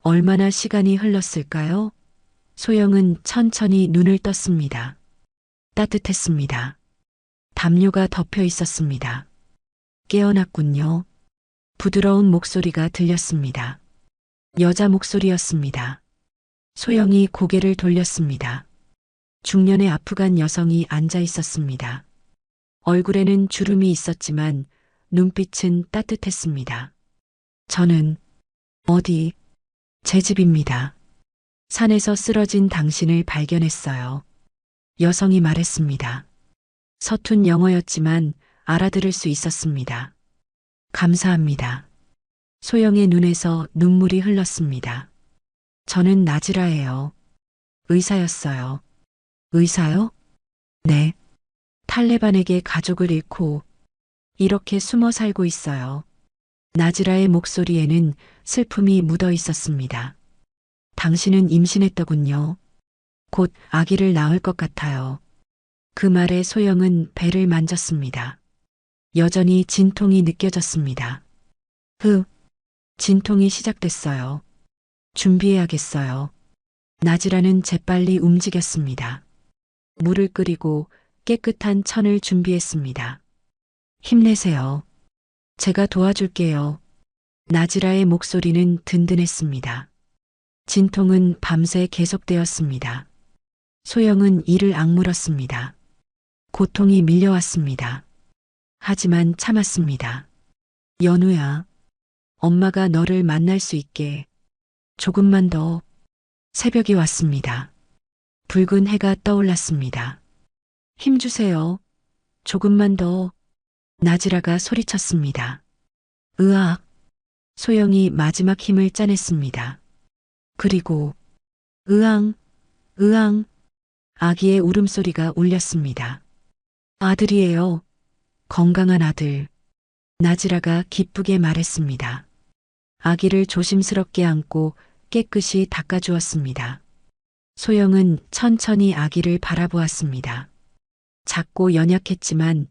얼마나 시간이 흘렀을까요? 소영은 천천히 눈을 떴습니다. 따뜻했습니다. 담요가 덮여 있었습니다. 깨어났군요. 부드러운 목소리가 들렸습니다. 여자 목소리였습니다. 소영이 고개를 돌렸습니다. 중년의 아프간 여성이 앉아 있었습니다. 얼굴에는 주름이 있었지만 눈빛은 따뜻했습니다. 저는 제 집입니다. 산에서 쓰러진 당신을 발견했어요. 여성이 말했습니다. 서툰 영어였지만 알아들을 수 있었습니다. 감사합니다. 소영의 눈에서 눈물이 흘렀습니다. 저는 나지라예요. 의사였어요. 의사요? 네. 탈레반에게 가족을 잃고 이렇게 숨어 살고 있어요. 나지라의 목소리에는 슬픔이 묻어 있었습니다. 당신은 임신했더군요. 곧 아기를 낳을 것 같아요. 그 말에 소영은 배를 만졌습니다. 여전히 진통이 느껴졌습니다. 진통이 시작됐어요. 준비해야겠어요. 나지라는 재빨리 움직였습니다. 물을 끓이고 깨끗한 천을 준비했습니다. 힘내세요. 제가 도와줄게요. 나지라의 목소리는 든든했습니다. 진통은 밤새 계속되었습니다. 소영은 이를 악물었습니다. 고통이 밀려왔습니다. 하지만 참았습니다. 연우야, 엄마가 너를 만날 수 있게 조금만 더. 새벽이 왔습니다. 붉은 해가 떠올랐습니다. 힘주세요. 조금만 더. 나지라가 소리쳤습니다. 으악. 소영이 마지막 힘을 짜냈습니다. 그리고 으앙, 으앙. 아기의 울음소리가 울렸습니다. 아들이에요. 건강한 아들. 나지라가 기쁘게 말했습니다. 아기를 조심스럽게 안고 깨끗이 닦아주었습니다. 소영은 천천히 아기를 바라보았습니다. 작고 연약했지만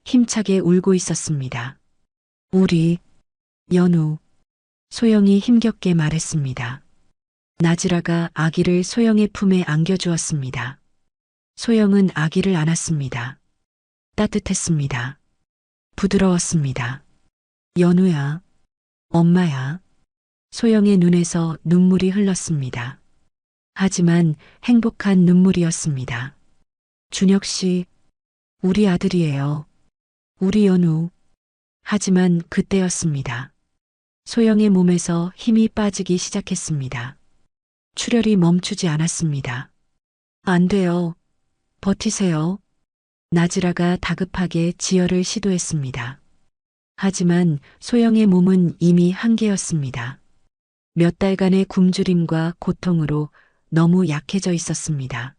힘차게 울고 있었습니다. 우리 연우. 소영이 힘겹게 말했습니다. 나지라가 아기를 소영의 품에 안겨주었습니다. 소영은 아기를 안았습니다. 따뜻했습니다. 부드러웠습니다. 연우야, 엄마야. 소영의 눈에서 눈물이 흘렀습니다. 하지만 행복한 눈물이었습니다. 준혁 씨, 우리 아들이에요. 우리 연우. 하지만 그때였습니다. 소영의 몸에서 힘이 빠지기 시작했습니다. 출혈이 멈추지 않았습니다. 안 돼요. 버티세요. 나지라가 다급하게 지혈을 시도했습니다. 하지만 소영의 몸은 이미 한계였습니다. 몇 달간의 굶주림과 고통으로 너무 약해져 있었습니다.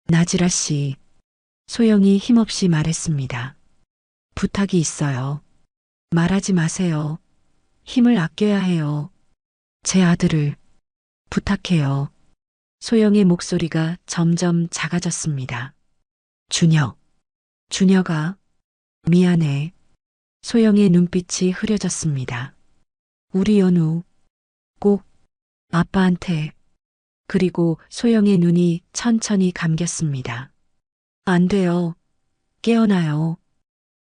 나지라 씨, 소영이 힘없이 말했습니다. 부탁이 있어요. 말하지 마세요. 힘을 아껴야 해요. 제 아들을 부탁해요. 소영의 목소리가 점점 작아졌습니다. 준혁, 준혁아, 미안해. 소영의 눈빛이 흐려졌습니다. 우리 연우, 꼭 아빠한테. 그리고 소영의 눈이 천천히 감겼습니다. 안 돼요. 깨어나요.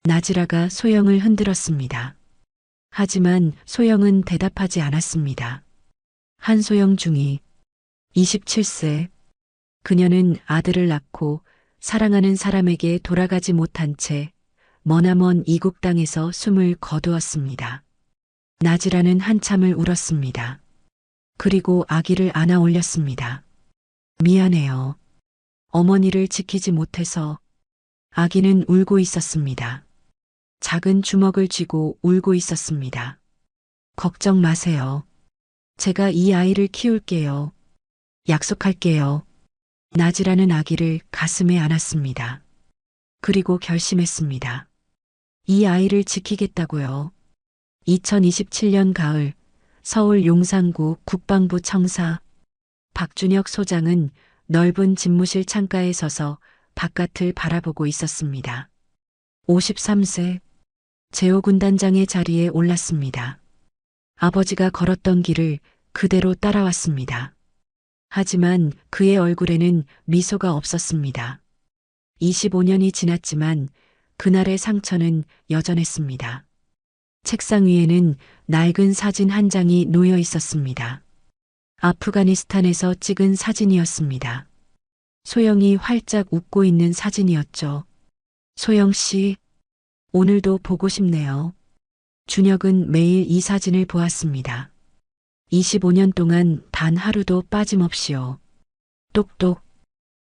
나지라가 소영을 흔들었습니다. 하지만 소영은 대답하지 않았습니다. 한소영 중이 27세. 그녀는 아들을 낳고 사랑하는 사람에게 돌아가지 못한 채 머나먼 이국 땅에서 숨을 거두었습니다. 나지라는 한참을 울었습니다. 그리고 아기를 안아 올렸습니다. 미안해요. 어머니를 지키지 못해서. 아기는 울고 있었습니다. 작은 주먹을 쥐고 울고 있었습니다. 걱정 마세요. 제가 이 아이를 키울게요. 약속할게요. 나지라는 아기를 가슴에 안았습니다. 그리고 결심했습니다. 이 아이를 지키겠다고요. 2027년 가을 서울 용산구 국방부 청사 박준혁 소장은 넓은 집무실 창가에 서서 바깥을 바라보고 있었습니다. 53세 제호군단장의 자리에 올랐습니다. 아버지가 걸었던 길을 그대로 따라왔습니다. 하지만 그의 얼굴에는 미소가 없었습니다. 25년이 지났지만 그날의 상처는 여전했습니다. 책상 위에는 낡은 사진 한 장이 놓여 있었습니다. 아프가니스탄에서 찍은 사진이었습니다. 소영이 활짝 웃고 있는 사진이었죠. 소영 씨, 오늘도 보고 싶네요. 준혁은 매일 이 사진을 보았습니다. 25년 동안 단 하루도 빠짐없이요. 똑똑,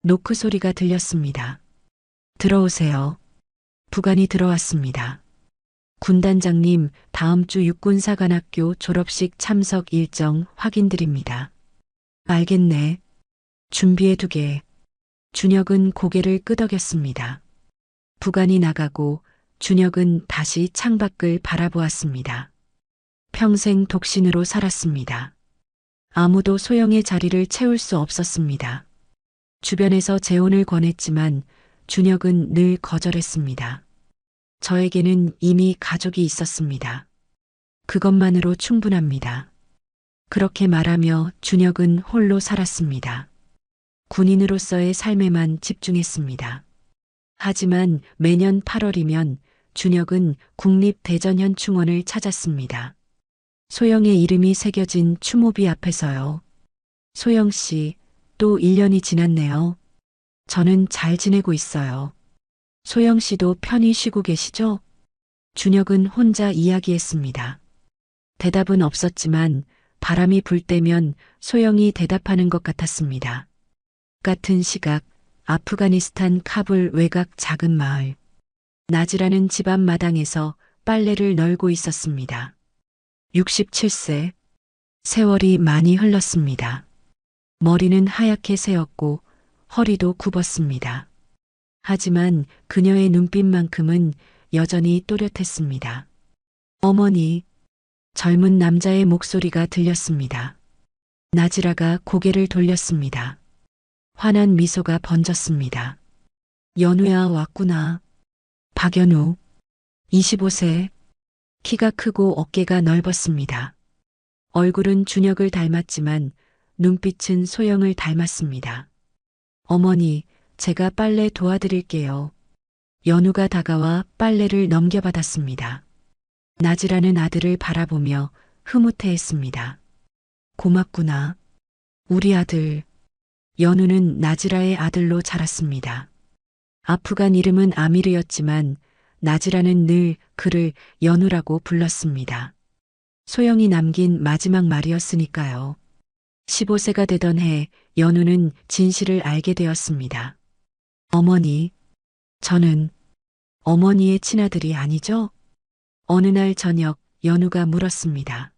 노크 소리가 들렸습니다. 들어오세요. 부관이 들어왔습니다. 군단장님, 다음 주 육군사관학교 졸업식 참석 일정 확인드립니다. 알겠네. 준비해두게. 준혁은 고개를 끄덕였습니다. 부관이 나가고 준혁은 다시 창밖을 바라보았습니다. 평생 독신으로 살았습니다. 아무도 소영의 자리를 채울 수 없었습니다. 주변에서 재혼을 권했지만 준혁은 늘 거절했습니다. 저에게는 이미 가족이 있었습니다. 그것만으로 충분합니다. 그렇게 말하며 준혁은 홀로 살았습니다. 군인으로서의 삶에만 집중했습니다. 하지만 매년 8월이면 준혁은 국립대전현충원을 찾았습니다. 소영의 이름이 새겨진 추모비 앞에서요. 소영 씨, 또 1년이 지났네요. 저는 잘 지내고 있어요. 소영 씨도 편히 쉬고 계시죠? 준혁은 혼자 이야기했습니다. 대답은 없었지만 바람이 불 때면 소영이 대답하는 것 같았습니다. 같은 시각 아프가니스탄 카불 외곽 작은 마을. 나지라는 집 앞 마당에서 빨래를 널고 있었습니다. 67세. 세월이 많이 흘렀습니다. 머리는 하얗게 새었고 허리도 굽었습니다. 하지만 그녀의 눈빛만큼은 여전히 또렷했습니다. 어머니, 젊은 남자의 목소리가 들렸습니다. 나지라가 고개를 돌렸습니다. 환한 미소가 번졌습니다. 연우야 왔구나. 박연우, 25세, 키가 크고 어깨가 넓었습니다. 얼굴은 준혁을 닮았지만 눈빛은 소영을 닮았습니다. 어머니, 제가 빨래 도와드릴게요. 연우가 다가와 빨래를 넘겨받았습니다. 나지라는 아들을 바라보며 흐뭇해했습니다. 고맙구나. 우리 아들. 연우는 나지라의 아들로 자랐습니다. 아프간 이름은 아미르였지만 나지라는 늘 그를 연우라고 불렀습니다. 소영이 남긴 마지막 말이었으니까요. 15세가 되던 해 연우는 진실을 알게 되었습니다. 어머니, 저는 어머니의 친아들이 아니죠? 어느 날 저녁 연우가 물었습니다.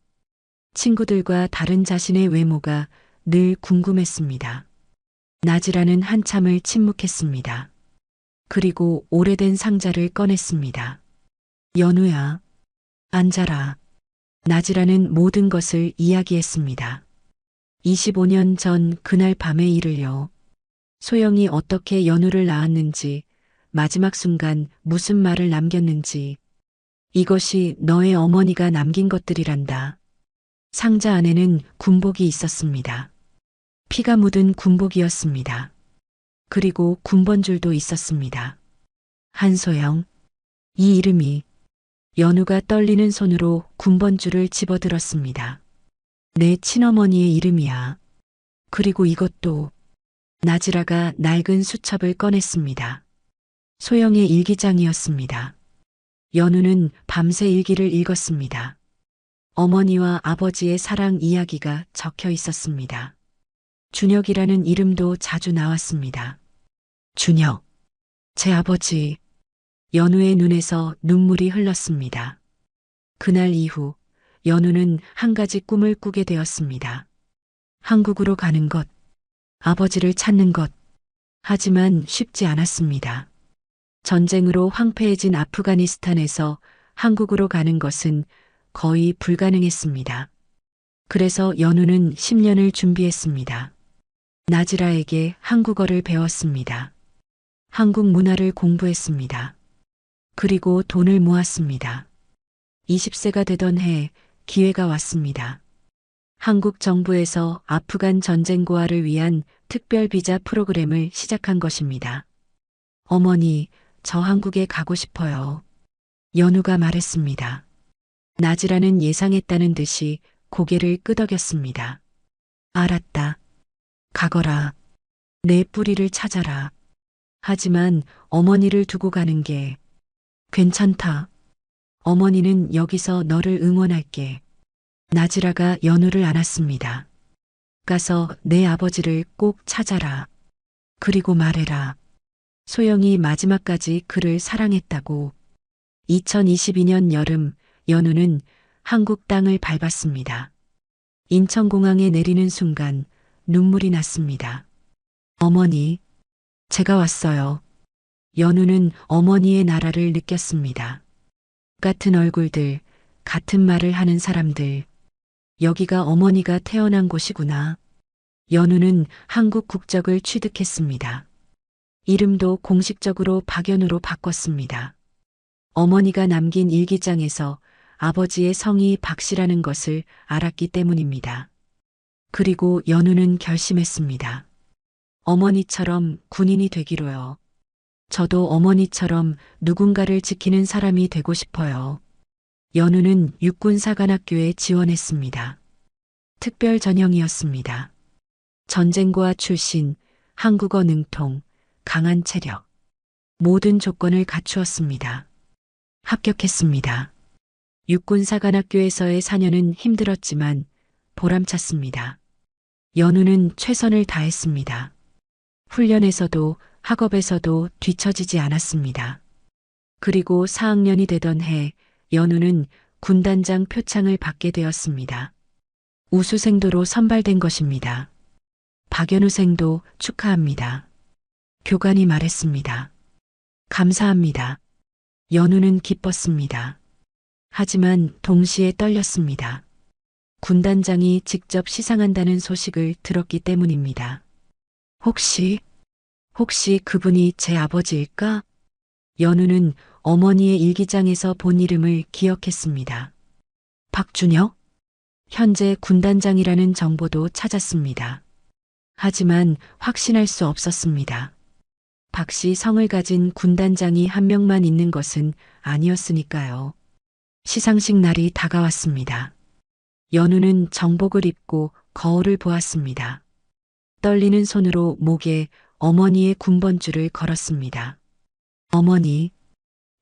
친구들과 다른 자신의 외모가 늘 궁금했습니다. 나지라는 한참을 침묵했습니다. 그리고 오래된 상자를 꺼냈습니다. 연우야, 앉아라. 나지라는 모든 것을 이야기했습니다. 25년 전 그날 밤의 일을요. 소영이 어떻게 연우를 낳았는지, 마지막 순간 무슨 말을 남겼는지. 이것이 너의 어머니가 남긴 것들이란다. 상자 안에는 군복이 있었습니다. 피가 묻은 군복이었습니다. 그리고 군번줄도 있었습니다. 한소영, 이 이름이. 연우가 떨리는 손으로 군번줄을 집어들었습니다. 내 친어머니의 이름이야. 그리고 이것도. 나지라가 낡은 수첩을 꺼냈습니다. 소영의 일기장이었습니다. 연우는 밤새 일기를 읽었습니다. 어머니와 아버지의 사랑 이야기가 적혀 있었습니다. 준혁이라는 이름도 자주 나왔습니다. 준혁, 제 아버지. 연우의 눈에서 눈물이 흘렀습니다. 그날 이후 연우는 한 가지 꿈을 꾸게 되었습니다. 한국으로 가는 것, 아버지를 찾는 것, 하지만 쉽지 않았습니다. 전쟁으로 황폐해진 아프가니스탄에서 한국으로 가는 것은 거의 불가능했습니다. 그래서 연우는 10년을 준비했습니다. 나지라에게 한국어를 배웠습니다. 한국 문화를 공부했습니다. 그리고 돈을 모았습니다. 20세가 되던 해 기회가 왔습니다. 한국 정부에서 아프간 전쟁 고아를 위한 특별 비자 프로그램을 시작한 것입니다. 어머니, 저 한국에 가고 싶어요. 연우가 말했습니다. 나지라는 예상했다는 듯이 고개를 끄덕였습니다. 알았다. 가거라. 내 뿌리를 찾아라. 하지만 어머니를 두고 가는 게 괜찮다. 어머니는 여기서 너를 응원할게. 나지라가 연우를 안았습니다. 가서 내 아버지를 꼭 찾아라. 그리고 말해라. 소영이 마지막까지 그를 사랑했다고. 2022년 여름 연우는 한국 땅을 밟았습니다. 인천공항에 내리는 순간 눈물이 났습니다. 어머니, 제가 왔어요. 연우는 어머니의 나라를 느꼈습니다. 같은 얼굴들, 같은 말을 하는 사람들. 여기가 어머니가 태어난 곳이구나. 연우는 한국 국적을 취득했습니다. 이름도 공식적으로 박연우로 바꿨습니다. 어머니가 남긴 일기장에서 아버지의 성이 박씨라는 것을 알았기 때문입니다. 그리고 연우는 결심했습니다. 어머니처럼 군인이 되기로요. 저도 어머니처럼 누군가를 지키는 사람이 되고 싶어요. 연우는 육군사관학교에 지원했습니다. 특별 전형이었습니다. 전쟁고아 출신, 한국어 능통, 강한 체력. 모든 조건을 갖추었습니다. 합격했습니다. 육군사관학교에서의 4년은 힘들었지만 보람찼습니다. 연우는 최선을 다했습니다. 훈련에서도 학업에서도 뒤처지지 않았습니다. 그리고 4학년이 되던 해 연우는 군단장 표창을 받게 되었습니다. 우수생도로 선발된 것입니다. 박연우생도 축하합니다. 교관이 말했습니다. 감사합니다. 연우는 기뻤습니다. 하지만 동시에 떨렸습니다. 군단장이 직접 시상한다는 소식을 들었기 때문입니다. 혹시 그분이 제 아버지일까? 연우는 어머니의 일기장에서 본 이름을 기억했습니다. 박준혁? 현재 군단장이라는 정보도 찾았습니다. 하지만 확신할 수 없었습니다. 박씨 성을 가진 군단장이 한 명만 있는 것은 아니었으니까요. 시상식 날이 다가왔습니다. 연우는 정복을 입고 거울을 보았습니다. 떨리는 손으로 목에 어머니의 군번줄을 걸었습니다. 어머니,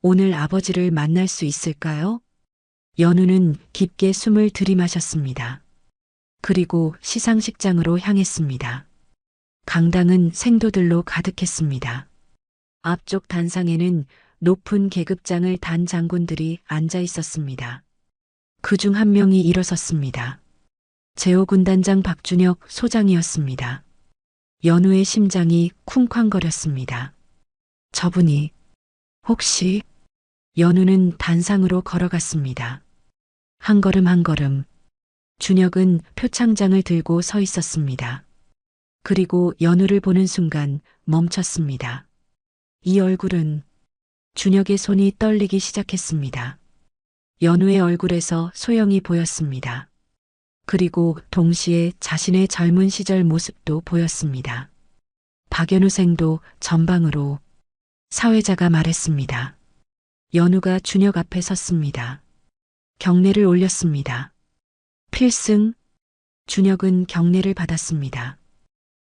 오늘 아버지를 만날 수 있을까요? 연우는 깊게 숨을 들이마셨습니다. 그리고 시상식장으로 향했습니다. 강당은 생도들로 가득했습니다. 앞쪽 단상에는 높은 계급장을 단 장군들이 앉아 있었습니다. 그중 한 명이 일어섰습니다. 제5군단장 박준혁 소장이었습니다. 연우의 심장이 쿵쾅거렸습니다. 저분이 혹시? 연우는 단상으로 걸어갔습니다. 한 걸음 한 걸음. 준혁은 표창장을 들고 서 있었습니다. 그리고 연우를 보는 순간 멈췄습니다. 이 얼굴은 준혁의 손이 떨리기 시작했습니다. 연우의 얼굴에서 소영이 보였습니다. 그리고 동시에 자신의 젊은 시절 모습도 보였습니다. 박연우생도 전방으로. 사회자가 말했습니다. 연우가 준혁 앞에 섰습니다. 경례를 올렸습니다. 필승. 준혁은 경례를 받았습니다.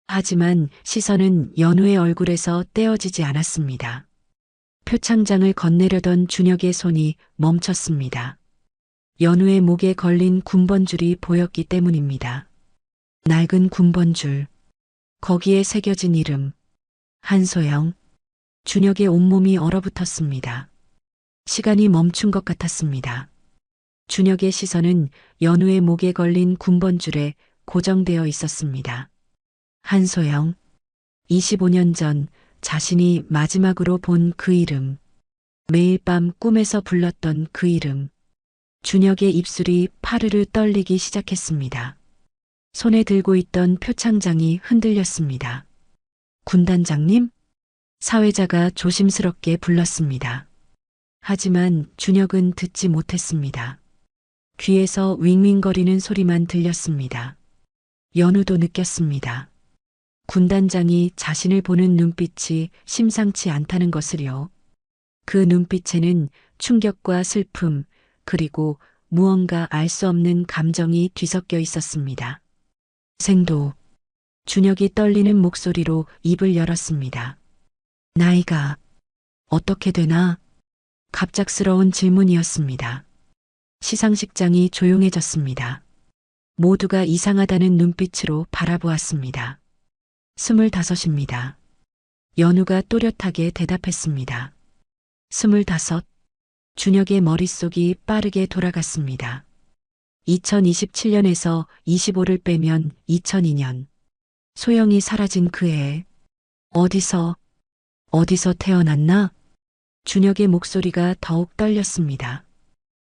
하지만 시선은 연우의 얼굴에서 떼어지지 않았습니다. 표창장을 건네려던 준혁의 손이 멈췄습니다. 연우의 목에 걸린 군번줄이 보였기 때문입니다. 낡은 군번줄. 거기에 새겨진 이름. 한소영. 준혁의 온몸이 얼어붙었습니다. 시간이 멈춘 것 같았습니다. 준혁의 시선은 연우의 목에 걸린 군번줄에 고정되어 있었습니다. 한소영. 25년 전 자신이 마지막으로 본 그 이름. 매일 밤 꿈에서 불렀던 그 이름. 준혁의 입술이 파르르 떨리기 시작했습니다. 손에 들고 있던 표창장이 흔들렸습니다. 군단장님? 사회자가 조심스럽게 불렀습니다. 하지만 준혁은 듣지 못했습니다. 귀에서 윙윙거리는 소리만 들렸습니다. 연우도 느꼈습니다. 군단장이 자신을 보는 눈빛이 심상치 않다는 것을요. 그 눈빛에는 충격과 슬픔, 그리고 무언가 알 수 없는 감정이 뒤섞여 있었습니다. 생도. 준혁이 떨리는 목소리로 입을 열었습니다. 나이가 어떻게 되나? 갑작스러운 질문이었습니다. 시상식장이 조용해졌습니다. 모두가 이상하다는 눈빛으로 바라보았습니다. 25입니다. 연우가 또렷하게 대답했습니다. 25. 준혁의 머릿속이 빠르게 돌아갔습니다. 2027년에서 25를 빼면 2002년. 소영이 사라진 그 해. 어디서 태어났나? 준혁의 목소리가 더욱 떨렸습니다.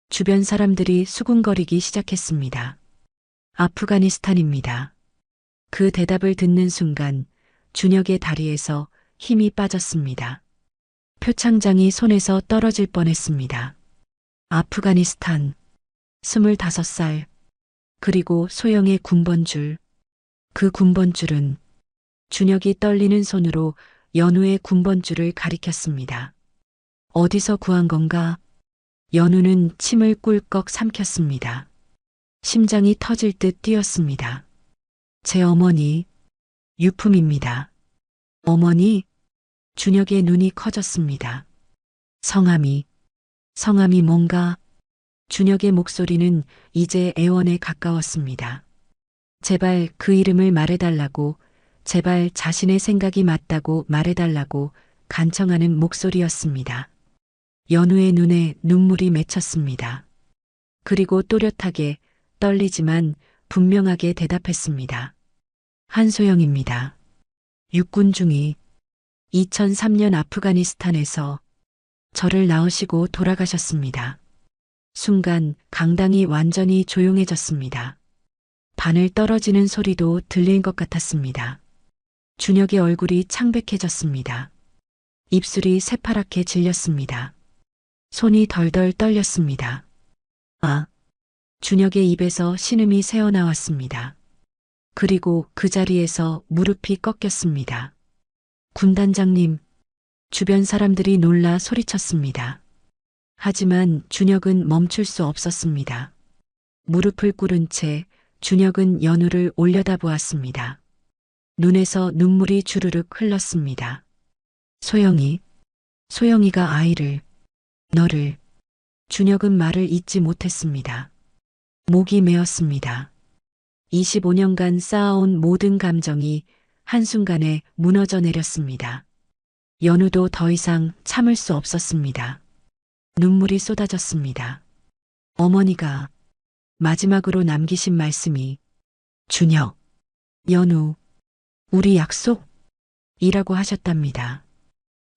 주변 사람들이 수군거리기 시작했습니다. 아프가니스탄입니다. 그 대답을 듣는 순간 준혁의 다리에서 힘이 빠졌습니다. 표창장이 손에서 떨어질 뻔했습니다. 아프가니스탄. 25살. 그리고 소영의 군번줄. 그 군번줄은 준혁이 떨리는 손으로 연우의 군번줄을 가리켰습니다. 어디서 구한 건가? 연우는 침을 꿀꺽 삼켰습니다. 심장이 터질 듯 뛰었습니다. 제 어머니. 유품입니다. 어머니? 준혁의 눈이 커졌습니다. 성함이 뭔가? 준혁의 목소리는 이제 애원에 가까웠습니다. 제발 그 이름을 말해달라고, 제발 자신의 생각이 맞다고 말해달라고 간청하는 목소리였습니다. 연우의 눈에 눈물이 맺혔습니다. 그리고 또렷하게, 떨리지만 분명하게 대답했습니다. 한소영입니다. 육군 중위. 2003년 아프가니스탄에서 저를 낳으시고 돌아가셨습니다. 순간 강당이 완전히 조용해졌습니다. 바늘 떨어지는 소리도 들릴 것 같았습니다. 준혁의 얼굴이 창백해졌습니다. 입술이 새파랗게 질렸습니다. 손이 덜덜 떨렸습니다. 준혁의 입에서 신음이 새어나왔습니다. 그리고 그 자리에서 무릎이 꺾였습니다. 군단장님. 주변 사람들이 놀라 소리쳤습니다. 하지만 준혁은 멈출 수 없었습니다. 무릎을 꿇은 채 준혁은 연우를 올려다보았습니다. 눈에서 눈물이 주르륵 흘렀습니다. 소영이가 너를. 준혁은 말을 잇지 못했습니다. 목이 메었습니다. 25년간 쌓아온 모든 감정이 한순간에 무너져 내렸습니다. 연우도 더 이상 참을 수 없었습니다. 눈물이 쏟아졌습니다. 어머니가 마지막으로 남기신 말씀이 준혁, 연우, 우리 약속? 이라고 하셨답니다.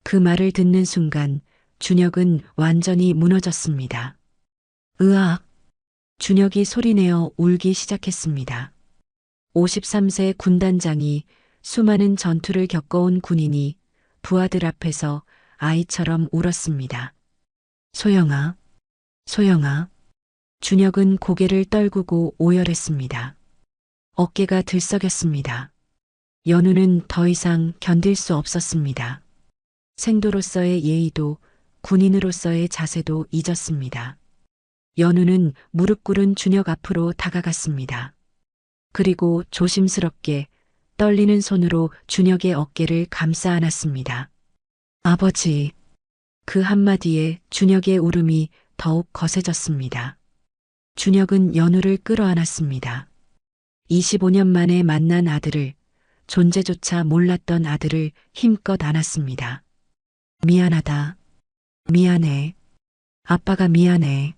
그 말을 듣는 순간 준혁은 완전히 무너졌습니다. 으악! 준혁이 소리내어 울기 시작했습니다. 53세 군단장이 수많은 전투를 겪어온 군인이 부하들 앞에서 아이처럼 울었습니다. 소영아. 준혁은 고개를 떨구고 오열했습니다. 어깨가 들썩였습니다. 연우는 더 이상 견딜 수 없었습니다. 생도로서의 예의도 군인으로서의 자세도 잊었습니다. 연우는 무릎 꿇은 준혁 앞으로 다가갔습니다. 그리고 조심스럽게 떨리는 손으로 준혁의 어깨를 감싸 안았습니다. 아버지. 그 한마디에 준혁의 울음이 더욱 거세졌습니다. 준혁은 연우를 끌어안았습니다. 25년 만에 만난 아들을, 존재조차 몰랐던 아들을 힘껏 안았습니다. 미안하다. 미안해. 아빠가 미안해.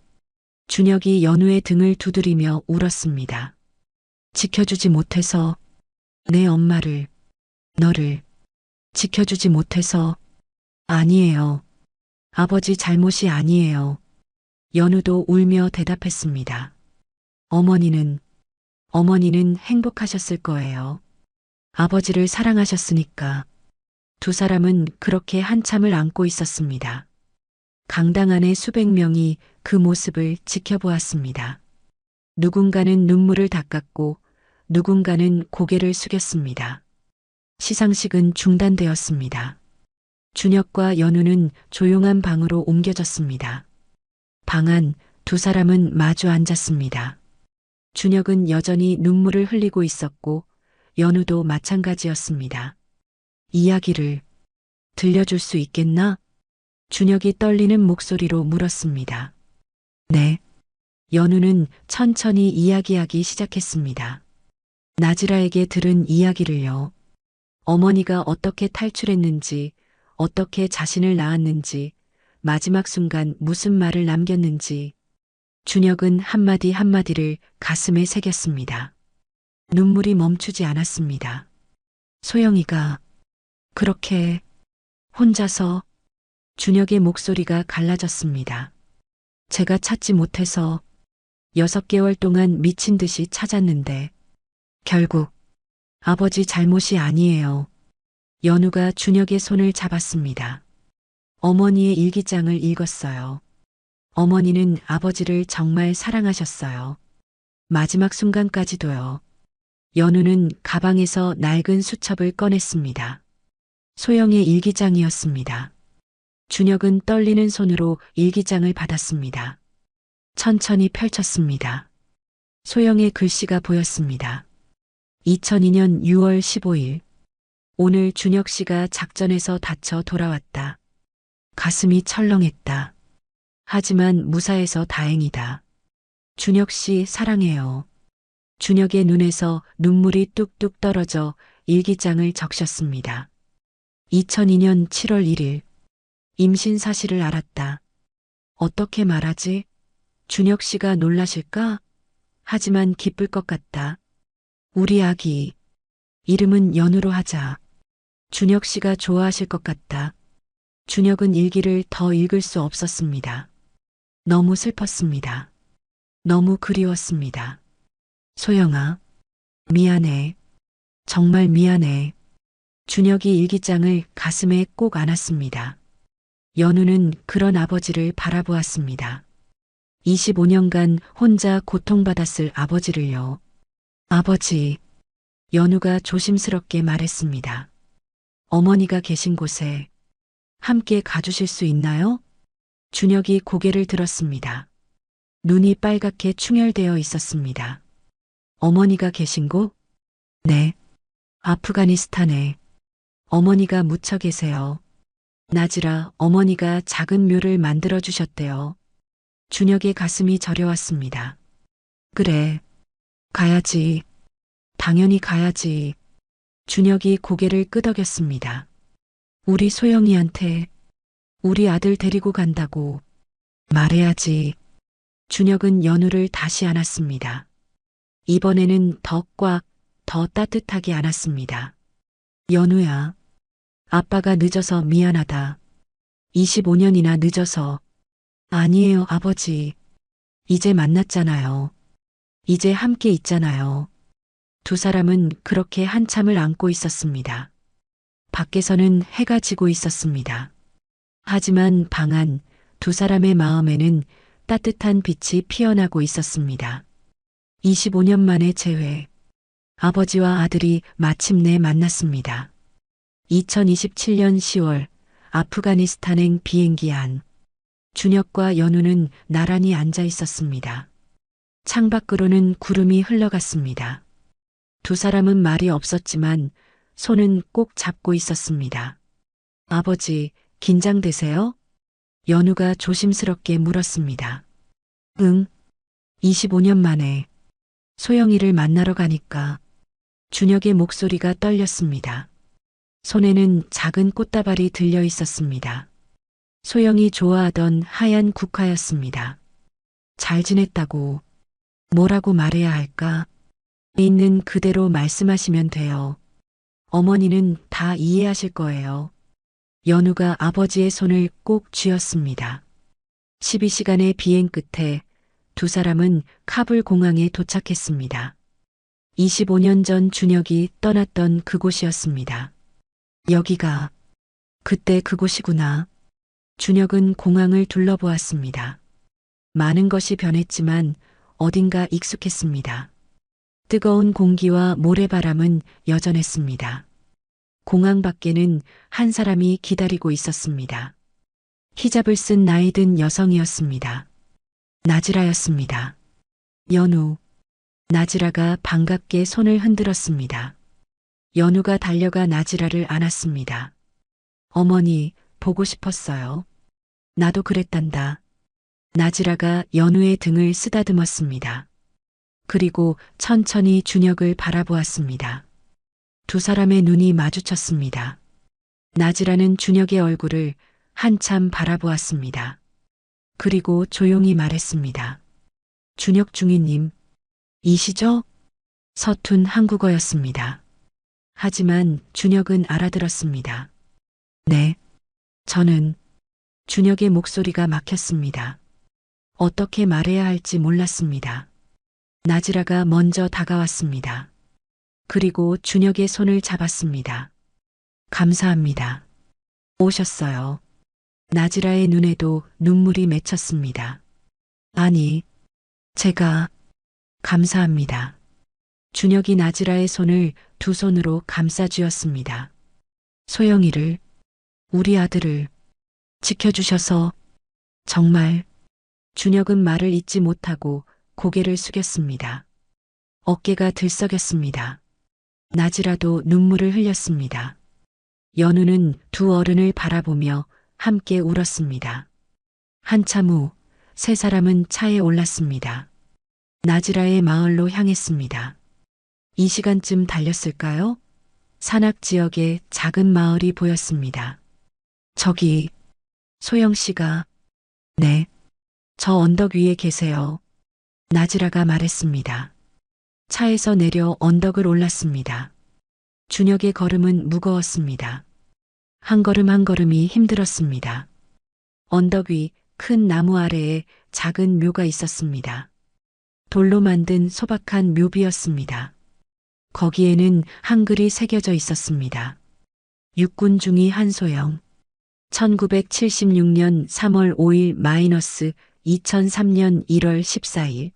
준혁이 연우의 등을 두드리며 울었습니다. 지켜주지 못해서 내 엄마를, 너를 지켜주지 못해서. 아니에요. 아버지 잘못이 아니에요. 연우도 울며 대답했습니다. 어머니는 행복하셨을 거예요. 아버지를 사랑하셨으니까. 두 사람은 그렇게 한참을 안고 있었습니다. 강당 안에 수백 명이 그 모습을 지켜보았습니다. 누군가는 눈물을 닦았고 누군가는 고개를 숙였습니다. 시상식은 중단되었습니다. 준혁과 연우는 조용한 방으로 옮겨졌습니다. 방 안 두 사람은 마주 앉았습니다. 준혁은 여전히 눈물을 흘리고 있었고 연우도 마찬가지였습니다. 이야기를 들려줄 수 있겠나? 준혁이 떨리는 목소리로 물었습니다. 네. 연우는 천천히 이야기하기 시작했습니다. 나즈라에게 들은 이야기를요. 어머니가 어떻게 탈출했는지, 어떻게 자신을 낳았는지, 마지막 순간 무슨 말을 남겼는지. 준혁은 한마디 한마디를 가슴에 새겼습니다. 눈물이 멈추지 않았습니다. 소영이가 그렇게 혼자서. 준혁의 목소리가 갈라졌습니다. 제가 찾지 못해서 6개월 동안 미친 듯이 찾았는데 결국 아버지 잘못이 아니에요. 연우가 준혁의 손을 잡았습니다. 어머니의 일기장을 읽었어요. 어머니는 아버지를 정말 사랑하셨어요. 마지막 순간까지도요. 연우는 가방에서 낡은 수첩을 꺼냈습니다. 소영의 일기장이었습니다. 준혁은 떨리는 손으로 일기장을 받았습니다. 천천히 펼쳤습니다. 소영의 글씨가 보였습니다. 2002년 6월 15일. 오늘 준혁 씨가 작전에서 다쳐 돌아왔다. 가슴이 철렁했다. 하지만 무사해서 다행이다. 준혁 씨 사랑해요. 준혁의 눈에서 눈물이 뚝뚝 떨어져 일기장을 적셨습니다. 2002년 7월 1일. 임신 사실을 알았다. 어떻게 말하지? 준혁 씨가 놀라실까? 하지만 기쁠 것 같다. 우리 아기. 이름은 연우로 하자. 준혁 씨가 좋아하실 것 같다. 준혁은 일기를 더 읽을 수 없었습니다. 너무 슬펐습니다. 너무 그리웠습니다. 소영아, 미안해. 정말 미안해. 준혁이 일기장을 가슴에 꼭 안았습니다. 연우는 그런 아버지를 바라보았습니다. 25년간 혼자 고통받았을 아버지를요. 아버지, 연우가 조심스럽게 말했습니다. 어머니가 계신 곳에 함께 가주실 수 있나요? 준혁이 고개를 들었습니다. 눈이 빨갛게 충혈되어 있었습니다. 어머니가 계신 곳? 네. 아프가니스탄에 어머니가 묻혀 계세요. 나즈라 어머니가 작은 묘를 만들어 주셨대요. 준혁의 가슴이 저려왔습니다. 그래. 가야지. 당연히 가야지. 준혁이 고개를 끄덕였습니다. 우리 소영이한테 우리 아들 데리고 간다고 말해야지. 준혁은 연우를 다시 안았습니다. 이번에는 더 꽉, 더 따뜻하게 안았습니다. 연우야, 아빠가 늦어서 미안하다. 25년이나 늦어서. 아니에요, 아버지. 이제 만났잖아요. 이제 함께 있잖아요. 두 사람은 그렇게 한참을 안고 있었습니다. 밖에서는 해가 지고 있었습니다. 하지만 방 안 두 사람의 마음에는 따뜻한 빛이 피어나고 있었습니다. 25년 만의 재회. 아버지와 아들이 마침내 만났습니다. 2027년 10월 아프가니스탄행 비행기 안. 준혁과 연우는 나란히 앉아 있었습니다. 창밖으로는 구름이 흘러갔습니다. 두 사람은 말이 없었지만 손은 꼭 잡고 있었습니다. 아버지, 긴장되세요? 연우가 조심스럽게 물었습니다. 응. 25년 만에 소영이를 만나러 가니까. 준혁의 목소리가 떨렸습니다. 손에는 작은 꽃다발이 들려 있었습니다. 소영이 좋아하던 하얀 국화였습니다. 잘 지냈다고. 뭐라고 말해야 할까? 있는 그대로 말씀하시면 돼요. 어머니는 다 이해하실 거예요. 연우가 아버지의 손을 꼭 쥐었습니다. 12시간의 비행 끝에 두 사람은 카불 공항에 도착했습니다. 25년 전 준혁이 떠났던 그곳이었습니다. 여기가 그때 그곳이구나. 준혁은 공항을 둘러보았습니다. 많은 것이 변했지만 어딘가 익숙했습니다. 뜨거운 공기와 모래바람은 여전했습니다. 공항 밖에는 한 사람이 기다리고 있었습니다. 히잡을 쓴 나이 든 여성이었습니다. 나지라였습니다. 연우. 나지라가 반갑게 손을 흔들었습니다. 연우가 달려가 나지라를 안았습니다. 어머니, 보고 싶었어요. 나도 그랬단다. 나지라가 연우의 등을 쓰다듬었습니다. 그리고 천천히 준혁을 바라보았습니다. 두 사람의 눈이 마주쳤습니다. 나지라는 준혁의 얼굴을 한참 바라보았습니다. 그리고 조용히 말했습니다. 준혁 중위님, 이시죠? 서툰 한국어였습니다. 하지만 준혁은 알아들었습니다. 네, 저는 준혁의 목소리가 막혔습니다. 어떻게 말해야 할지 몰랐습니다. 나지라가 먼저 다가왔습니다. 그리고 준혁의 손을 잡았습니다. 감사합니다. 오셨어요. 나지라의 눈에도 눈물이 맺혔습니다. 아니, 제가 감사합니다. 준혁이 나지라의 손을 두 손으로 감싸 쥐었습니다. 소영이를, 우리 아들을 지켜주셔서 정말. 준혁은 말을 잇지 못하고 고개를 숙였습니다. 어깨가 들썩였습니다. 나지라도 눈물을 흘렸습니다. 연우는 두 어른을 바라보며 함께 울었습니다. 한참 후 세 사람은 차에 올랐습니다. 나지라의 마을로 향했습니다. 이 시간쯤 달렸을까요? 산악 지역의 작은 마을이 보였습니다. 저기, 소영 씨가, 네, 저 언덕 위에 계세요. 나지라가 말했습니다. 차에서 내려 언덕을 올랐습니다. 준혁의 걸음은 무거웠습니다. 한 걸음 한 걸음이 힘들었습니다. 언덕 위 큰 나무 아래에 작은 묘가 있었습니다. 돌로 만든 소박한 묘비였습니다. 거기에는 한글이 새겨져 있었습니다. 육군 중위 한소영. 1976년 3월 5일 마이너스 2003년 1월 14일.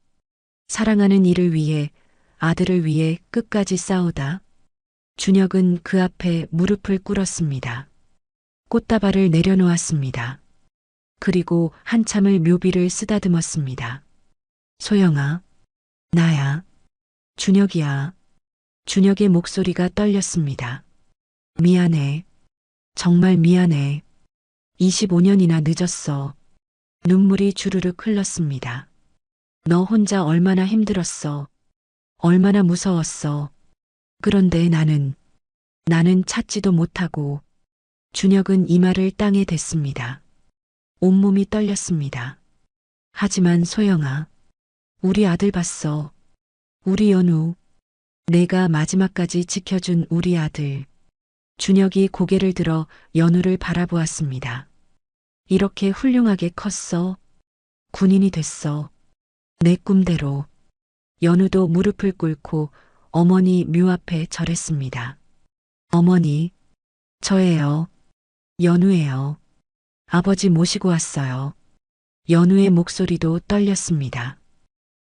사랑하는 이를 위해, 아들을 위해 끝까지 싸우다. 준혁은 그 앞에 무릎을 꿇었습니다. 꽃다발을 내려놓았습니다. 그리고 한참을 묘비를 쓰다듬었습니다. 소영아, 나야. 준혁이야. 준혁의 목소리가 떨렸습니다. 미안해. 정말 미안해. 25년이나 늦었어. 눈물이 주르륵 흘렀습니다. 너 혼자 얼마나 힘들었어. 얼마나 무서웠어. 그런데 나는 찾지도 못하고. 준혁은 이마를 땅에 댔습니다. 온몸이 떨렸습니다. 하지만 소영아, 우리 아들 봤어. 우리 연우. 내가 마지막까지 지켜준 우리 아들. 준혁이 고개를 들어 연우를 바라보았습니다. 이렇게 훌륭하게 컸어. 군인이 됐어. 내 꿈대로. 연우도 무릎을 꿇고 어머니 묘 앞에 절했습니다. 어머니, 저예요. 연우예요. 아버지 모시고 왔어요. 연우의 목소리도 떨렸습니다.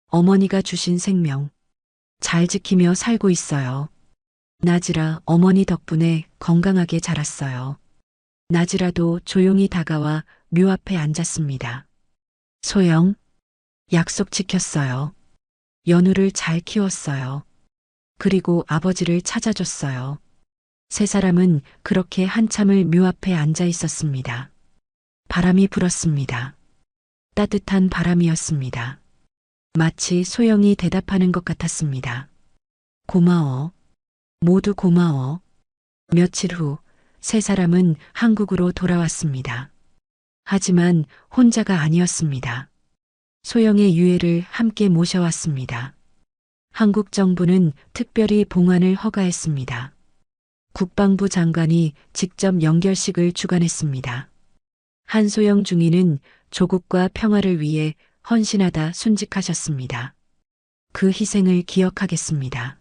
어머니가 주신 생명, 잘 지키며 살고 있어요. 나지라 어머니 덕분에 건강하게 자랐어요. 나지라도 조용히 다가와 묘 앞에 앉았습니다. 소영, 약속 지켰어요. 연우를 잘 키웠어요. 그리고 아버지를 찾아줬어요. 세 사람은 그렇게 한참을 묘 앞에 앉아 있었습니다. 바람이 불었습니다. 따뜻한 바람이었습니다. 마치 소영이 대답하는 것 같았습니다. 고마워. 모두 고마워. 며칠 후 세 사람은 한국으로 돌아왔습니다. 하지만 혼자가 아니었습니다. 소영의 유해를 함께 모셔왔습니다. 한국 정부는 특별히 봉환을 허가했습니다. 국방부 장관이 직접 연결식을 주관했습니다. 한소영 중위는 조국과 평화를 위해 헌신하다 순직하셨습니다. 그 희생을 기억하겠습니다.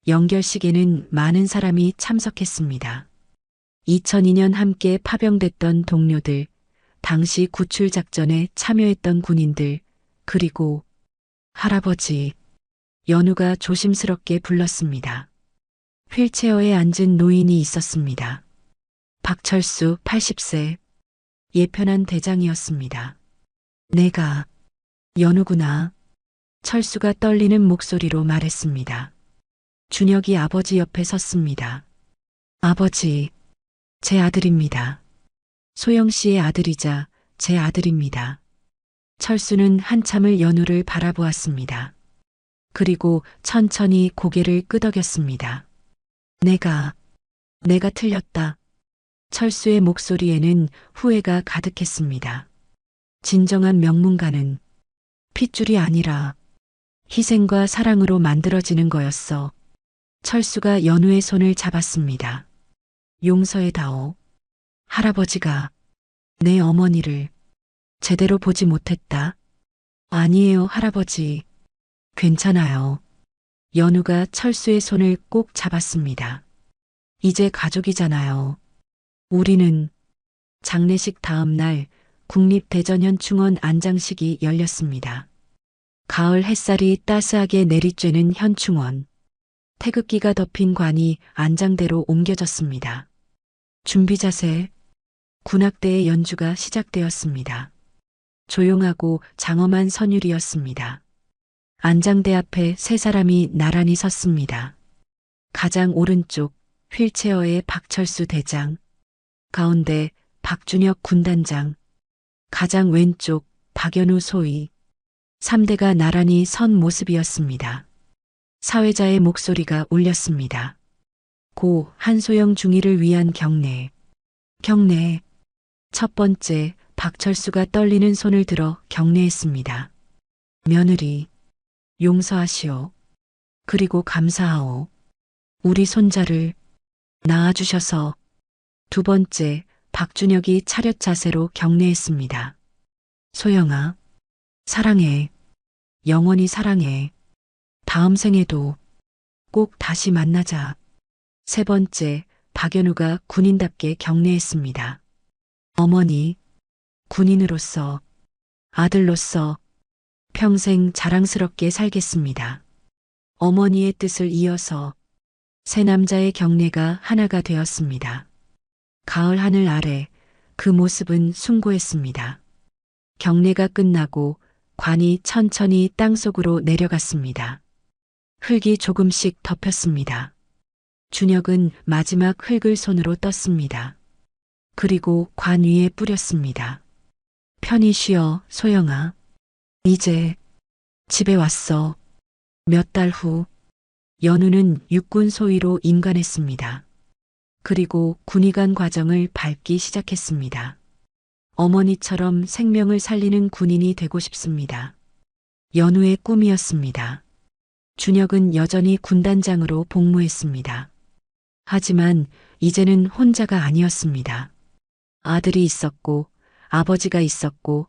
연결식에는 많은 사람이 참석했습니다. 2002년 함께 파병됐던 동료들, 당시 구출작전에 참여했던 군인들, 그리고 할아버지, 연우가 조심스럽게 불렀습니다. 휠체어에 앉은 노인이 있었습니다. 박철수 80세, 예편한 대장이었습니다. 내가 연우구나. 철수가 떨리는 목소리로 말했습니다. 준혁이 아버지 옆에 섰습니다. 아버지, 제 아들입니다. 소영 씨의 아들이자 제 아들입니다. 철수는 한참을 연우를 바라보았습니다. 그리고 천천히 고개를 끄덕였습니다. 내가 틀렸다. 철수의 목소리에는 후회가 가득했습니다. 진정한 명문가는 핏줄이 아니라 희생과 사랑으로 만들어지는 거였어. 철수가 연우의 손을 잡았습니다. 용서해다오. 할아버지가 내 어머니를 제대로 보지 못했다. 아니에요, 할아버지. 괜찮아요. 연우가 철수의 손을 꼭 잡았습니다. 이제 가족이잖아요. 우리는 장례식 다음 날 국립대전현충원 안장식이 열렸습니다. 가을 햇살이 따스하게 내리쬐는 현충원. 태극기가 덮인 관이 안장대로 옮겨졌습니다. 준비 자세. 군악대의 연주가 시작되었습니다. 조용하고 장엄한 선율이었습니다. 안장대 앞에 세 사람이 나란히 섰습니다. 가장 오른쪽 휠체어의 박철수 대장, 가운데 박준혁 군단장, 가장 왼쪽 박연우 소위, 3대가 나란히 선 모습이었습니다. 사회자의 목소리가 울렸습니다. 고 한소영 중위를 위한 경례. 경례. 첫 번째, 박철수가 떨리는 손을 들어 경례했습니다. 며느리, 용서하시오. 그리고 감사하오. 우리 손자를 낳아주셔서. 두 번째, 박준혁이 차렷 자세로 경례했습니다. 소영아, 사랑해. 영원히 사랑해. 다음 생에도 꼭 다시 만나자. 세 번째, 박연우가 군인답게 경례했습니다. 어머니, 군인으로서, 아들로서 평생 자랑스럽게 살겠습니다. 어머니의 뜻을 이어서 세 남자의 경례가 하나가 되었습니다. 가을 하늘 아래 그 모습은 숭고했습니다. 경례가 끝나고 관이 천천히 땅속으로 내려갔습니다. 흙이 조금씩 덮였습니다. 준혁은 마지막 흙을 손으로 떴습니다. 그리고 관 위에 뿌렸습니다. 편히 쉬어, 소영아. 이제 집에 왔어. 몇 달 후 연우는 육군 소위로 임관했습니다. 그리고 군의관 과정을 밟기 시작했습니다. 어머니처럼 생명을 살리는 군인이 되고 싶습니다. 연우의 꿈이었습니다. 준혁은 여전히 군단장으로 복무했습니다. 하지만 이제는 혼자가 아니었습니다. 아들이 있었고 아버지가 있었고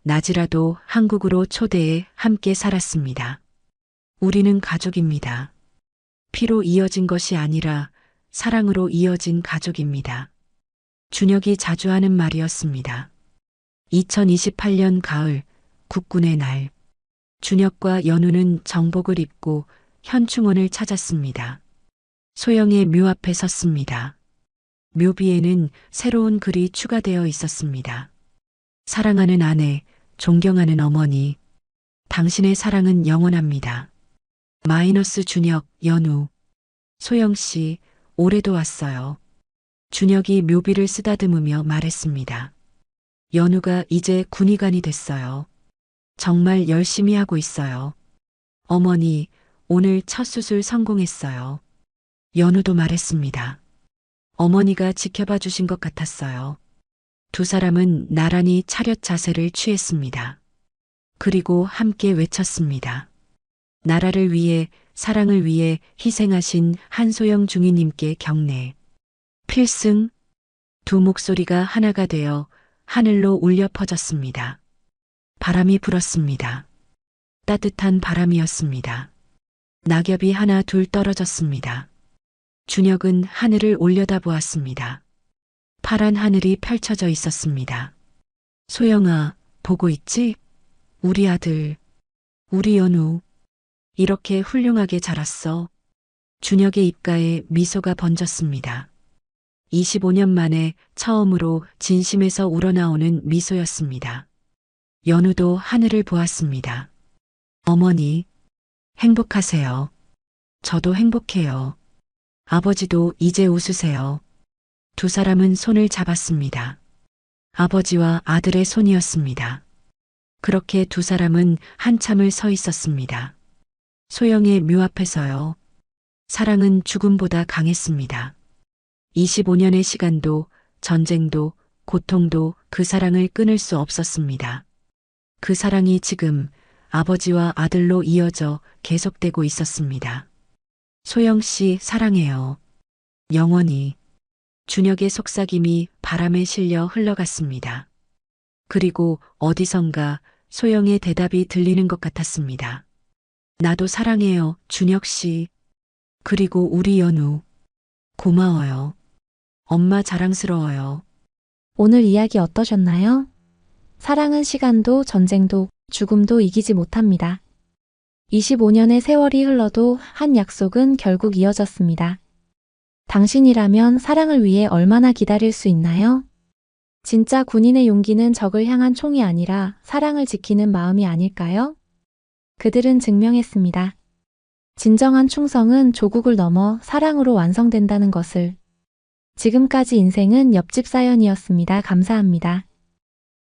낮이라도 한국으로 초대해 함께 살았습니다. 우리는 가족입니다. 피로 이어진 것이 아니라 사랑으로 이어진 가족입니다. 준혁이 자주 하는 말이었습니다. 2028년 가을, 국군의 날. 준혁과 연우는 정복을 입고 현충원을 찾았습니다. 소영의 묘 앞에 섰습니다. 묘비에는 새로운 글이 추가되어 있었습니다. 사랑하는 아내, 존경하는 어머니, 당신의 사랑은 영원합니다. 마이너스 준혁, 연우. 소영 씨, 올해도 왔어요. 준혁이 묘비를 쓰다듬으며 말했습니다. 연우가 이제 군의관이 됐어요. 정말 열심히 하고 있어요. 어머니, 오늘 첫 수술 성공했어요. 연우도 말했습니다. 어머니가 지켜봐 주신 것 같았어요. 두 사람은 나란히 차렷 자세를 취했습니다. 그리고 함께 외쳤습니다. 나라를 위해, 사랑을 위해 희생하신 한소영 중위님께 경례. 필승. 두 목소리가 하나가 되어 하늘로 울려 퍼졌습니다. 바람이 불었습니다. 따뜻한 바람이었습니다. 낙엽이 하나 둘 떨어졌습니다. 준혁은 하늘을 올려다보았습니다. 파란 하늘이 펼쳐져 있었습니다. 소영아, 보고 있지? 우리 아들, 우리 연우. 이렇게 훌륭하게 자랐어. 준혁의 입가에 미소가 번졌습니다. 25년 만에 처음으로 진심에서 우러나오는 미소였습니다. 연우도 하늘을 보았습니다. 어머니, 행복하세요. 저도 행복해요. 아버지도 이제 웃으세요. 두 사람은 손을 잡았습니다. 아버지와 아들의 손이었습니다. 그렇게 두 사람은 한참을 서 있었습니다. 소영의 묘 앞에서요. 사랑은 죽음보다 강했습니다. 25년의 시간도, 전쟁도, 고통도 그 사랑을 끊을 수 없었습니다. 그 사랑이 지금 아버지와 아들로 이어져 계속되고 있었습니다. 소영 씨 사랑해요. 영원히. 준혁의 속삭임이 바람에 실려 흘러갔습니다. 그리고 어디선가 소영의 대답이 들리는 것 같았습니다. 나도 사랑해요, 준혁 씨. 그리고 우리 연우. 고마워요. 엄마 자랑스러워요. 오늘 이야기 어떠셨나요? 사랑은 시간도 전쟁도 죽음도 이기지 못합니다. 25년의 세월이 흘러도 한 약속은 결국 이어졌습니다. 당신이라면 사랑을 위해 얼마나 기다릴 수 있나요? 진짜 군인의 용기는 적을 향한 총이 아니라 사랑을 지키는 마음이 아닐까요? 그들은 증명했습니다. 진정한 충성은 조국을 넘어 사랑으로 완성된다는 것을. 지금까지 인생은 옆집 사연이었습니다. 감사합니다.